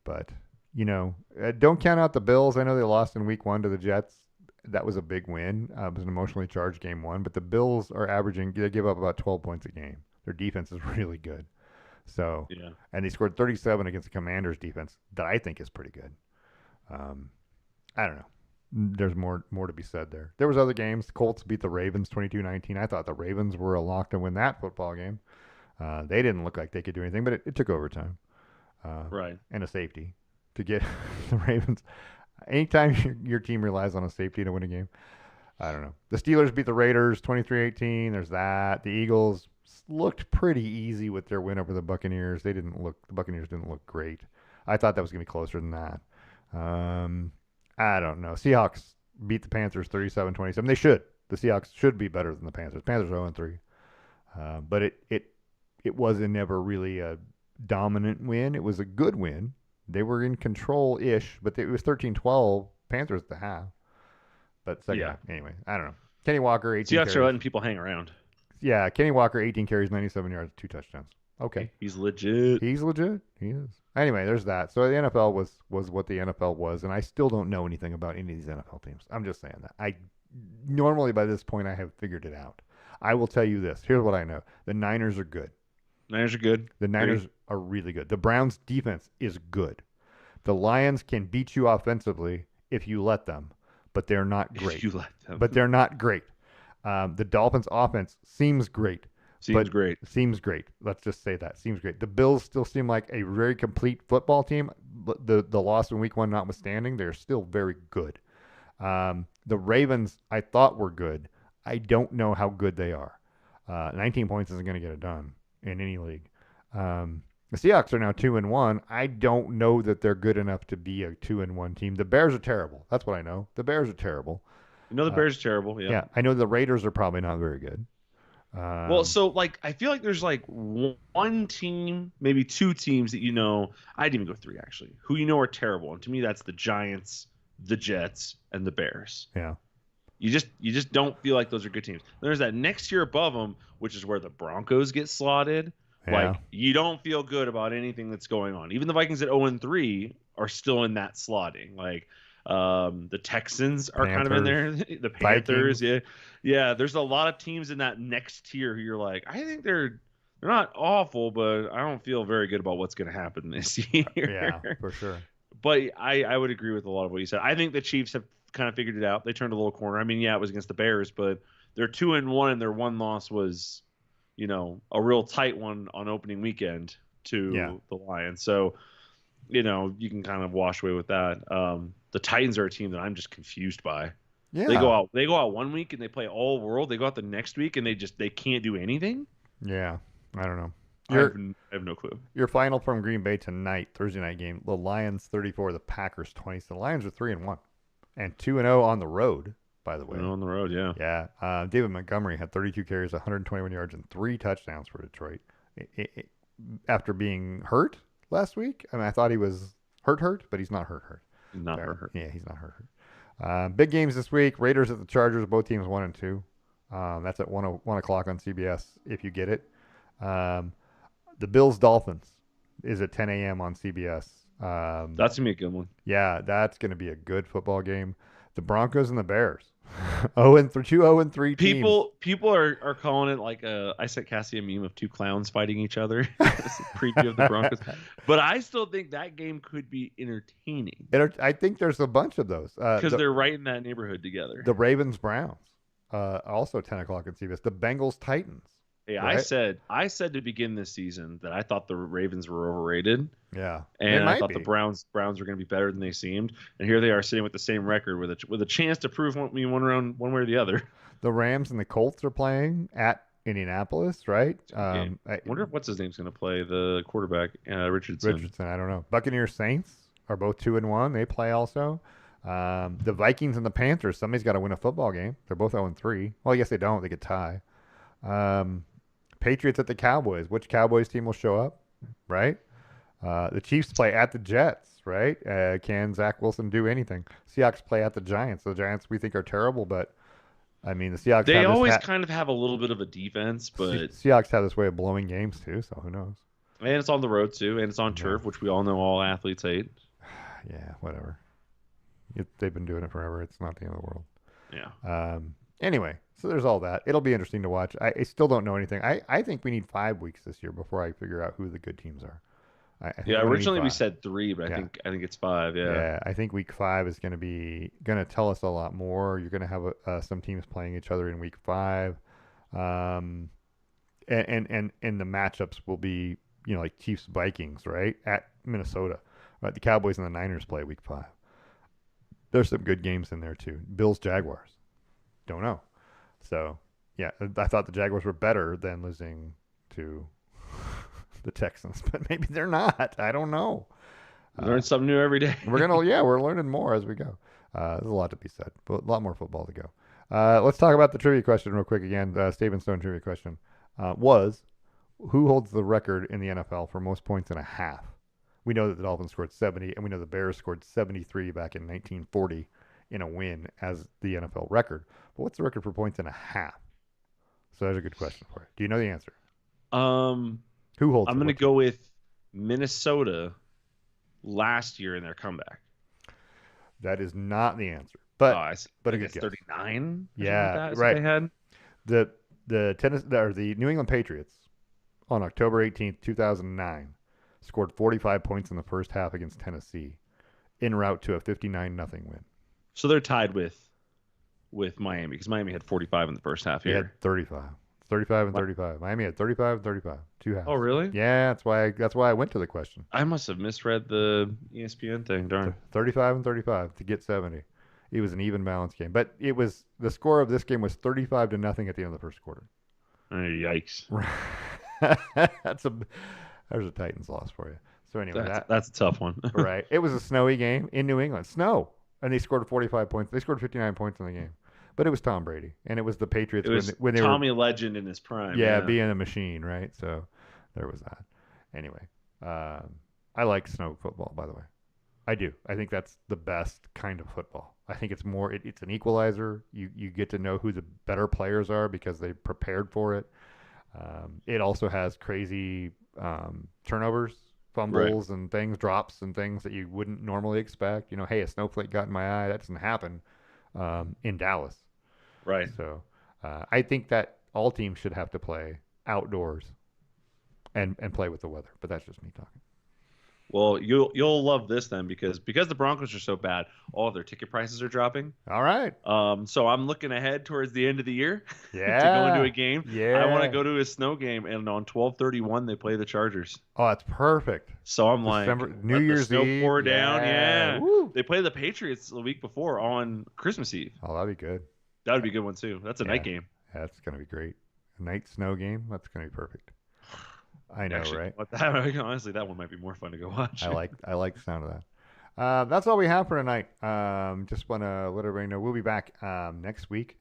But don't count out the Bills. I know they lost in Week 1 to the Jets. That was a big win. It was an emotionally charged game 1. But the Bills are averaging. They give up about 12 points a game. Their defense is really good. So and they scored 37 against the Commanders' defense that I think is pretty good. I don't know. There's more to be said there. There was other games. The Colts beat the Ravens 22-19. I thought the Ravens were a lock to win that football game. They didn't look like they could do anything, but it took overtime. Right. And a safety to get the Ravens. Anytime your team relies on a safety to win a game. I don't know. The Steelers beat the Raiders 23-18. There's that. The Eagles looked pretty easy with their win over the Buccaneers. The Buccaneers didn't look great. I thought that was going to be closer than that. I don't know. Seahawks beat the Panthers 37-27. They should. The Seahawks should be better than the Panthers. Panthers are 0-3. But it wasn't never really a dominant win. It was a good win. They were in control-ish, but it was 13-12. Panthers at the half. But second half. Anyway, I don't know. Kenny Walker, 18 Seahawks carries. are letting people hang around. Yeah, Kenny Walker, 18 carries, 97 yards, 2 touchdowns. Okay. He's legit. He's legit. He is. Anyway, there's that. So the NFL was what the NFL was, and I still don't know anything about any of these NFL teams. I'm just saying that. I normally by this point I have figured it out. I will tell you this. Here's what I know. The Niners are good. Niners are good. The Niners are really good. The Browns' defense is good. The Lions can beat you offensively if you let them, but they're not great. If you let them. But they're not great. The Dolphins' offense seems great. Seems great. Seems great. Let's just say that. Seems great. The Bills still seem like a very complete football team. The loss in week 1 notwithstanding, they're still very good. The Ravens, I thought were good. I don't know how good they are. 19 points isn't going to get it done in any league. The Seahawks are now 2-1. I don't know that they're good enough to be a 2-1 team. The Bears are terrible. That's what I know. The Bears are terrible. You know the Bears are terrible. Yeah. Yeah. I know the Raiders are probably not very good. Well, so I feel like there's one team, maybe 2 teams that I didn't even go 3 actually, who are terrible, and to me that's the Giants, the Jets, and the Bears. Yeah. You just don't feel like those are good teams. There's that next tier above them, which is where the Broncos get slotted. Yeah. You don't feel good about anything that's going on. Even the Vikings at 0-3 are still in that slotting. The Texans are kind of in there. The Panthers, Vikings. yeah. There's a lot of teams in that next tier who you're like, I think they're not awful, but I don't feel very good about what's going to happen this year. Yeah, for sure. But I would agree with a lot of what you said. I think the Chiefs have kind of figured it out. They turned a little corner. I mean, yeah, it was against the Bears, but they're 2-1, and their one loss was, a real tight one on opening weekend to the Lions. So, you can kind of wash away with that. The Titans are a team that I'm just confused by. Yeah. They go out one week and they play all world. They go out the next week and they can't do anything. Yeah. I don't know. I have no clue. Your final from Green Bay tonight, Thursday night game. The Lions 34, the Packers 20. So the Lions are 3-1 and 2-0 on the road, by the way. On the road, yeah. Yeah. David Montgomery had 32 carries, 121 yards, and 3 touchdowns for Detroit. After being hurt last week, I mean, I thought he was hurt, but he's not hurt. Not hurt. Yeah, he's not hurt. Big games this week. Raiders at the Chargers. Both teams 1-2. That's at 1 o'clock on CBS if you get it. The Bills Dolphins is at 10 a.m. on CBS. That's gonna be a good one. Yeah, that's gonna be a good football game. The Broncos and the Bears. 0-3 teams. People are calling it I sent Cassie a meme of 2 clowns fighting each other. Preview of the Broncos, but I still think that game could be entertaining. I think there's a bunch of those because they're right in that neighborhood together. The Ravens Browns, also 10 o'clock on CBS. The Bengals Titans. Hey, right? I said to begin this season that I thought the Ravens were overrated. Yeah, and I thought the Browns were going to be better than they seemed. And here they are sitting with the same record with a chance to prove me one way or the other. The Rams and the Colts are playing at Indianapolis, right? I wonder if what's his name's going to play the quarterback, Richardson. I don't know. Buccaneers Saints are both 2-1. They play also. The Vikings and the Panthers. Somebody's got to win a football game. They're both 0-3. Well, yes, they don't. They could tie. Patriots at the Cowboys. Which Cowboys team will show up, right? The Chiefs play at the Jets, right? Can Zach Wilson do anything? Seahawks play at the Giants. The Giants we think are terrible, but I mean the Seahawks. They always kind of have a little bit of a defense, but Seahawks have this way of blowing games too. So who knows? And it's on the road too, and it's on turf, which we all know all athletes hate. Yeah, whatever. They've been doing it forever. It's not the end of the world. Yeah. Anyway, so there's all that. It'll be interesting to watch. I still don't know anything. I think we need 5 weeks this year before I figure out who the good teams are. Originally we said 3, but I think it's 5. Yeah. Yeah, I think week 5 is going to tell us a lot more. You're going to have some teams playing each other in week 5, and the matchups will be like Chiefs Vikings, right, at Minnesota. Right, the Cowboys and the Niners play week 5. There's some good games in there too. Bills Jaguars. Don't know. So, yeah, I thought the Jaguars were better than losing to the Texans, but maybe they're not. I don't know. Learn something new every day. We're learning more as we go. There's a lot to be said, but a lot more football to go. Let's talk about the trivia question real quick again. Steven Stone trivia question was, who holds the record in the NFL for most points in a half? We know that the Dolphins scored 70, and we know the Bears scored 73 back in 1940 in a win as the NFL record. But what's the record for points in a half? So that's a good question for you. Do you know the answer? Who holds? I'm going to go with Minnesota last year in their comeback. That is not the answer, but a good guess. 39. Yeah, right. They had the New England Patriots on October 18th, 2009, scored 45 points in the first half against Tennessee, en route to a 59-0 win. So they're tied with Miami, because Miami had 45 in the first half here. They had 35. 35 and 35. Miami had 35 and 35. Two halves. Oh, really? Yeah, that's why I went to the question. I must have misread the ESPN thing. Darn. 35 and 35 to get 70. It was an even balance game, but the score of this game was 35-0 at the end of the first quarter. Yikes! There's a Titans loss for you. So anyway, that's a tough one. Right. It was a snowy game in New England. Snow, and they scored 45 points. They scored 59 points in the game. But it was Tom Brady, and it was the Patriots when they Tommy Legend in his prime. Yeah, being a machine, right? So there was that. Anyway, I like snow football, by the way. I do. I think that's the best kind of football. I think it's more. It's an equalizer. You get to know who the better players are because they prepared for it. It also has crazy turnovers, fumbles, and drops and things that you wouldn't normally expect. Hey, a snowflake got in my eye. That doesn't happen in Dallas. Right. So I think that all teams should have to play outdoors and play with the weather. But that's just me talking. Well, you'll love this then because the Broncos are so bad, all of their ticket prices are dropping. All right. So I'm looking ahead towards the end of the year to go into a game. Yeah. I want to go to a snow game, and on 12/31 they play the Chargers. Oh, that's perfect. So I'm New Year's Eve. Snow pour down. Yeah. Woo. They play the Patriots the week before on Christmas Eve. Oh, that'd be good. That would be a good one too. That's a night game. That's gonna be great. A night snow game. That's gonna be perfect. I know, actually, right? Honestly, that one might be more fun to go watch. I like the sound of that. That's all we have for tonight. Just want to let everybody know we'll be back next week.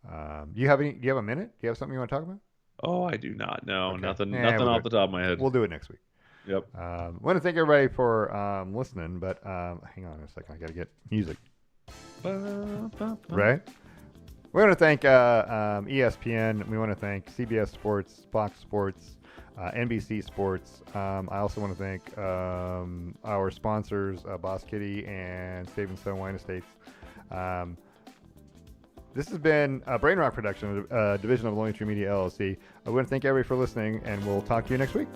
Do you have a minute? Do you have something you want to talk about? Oh, I do not. No, Okay. nothing off the top of my head. We'll do it next week. Yep. I want to thank everybody for listening, but hang on a second. I got to get music. Right? We want to thank ESPN. We want to thank CBS Sports, Fox Sports, NBC Sports. I also want to thank our sponsors, Boss Kitty and Steven Stone Wine Estates. This has been a Brain Rock production, division of Lonely Tree Media LLC. I want to thank everybody for listening, and we'll talk to you next week.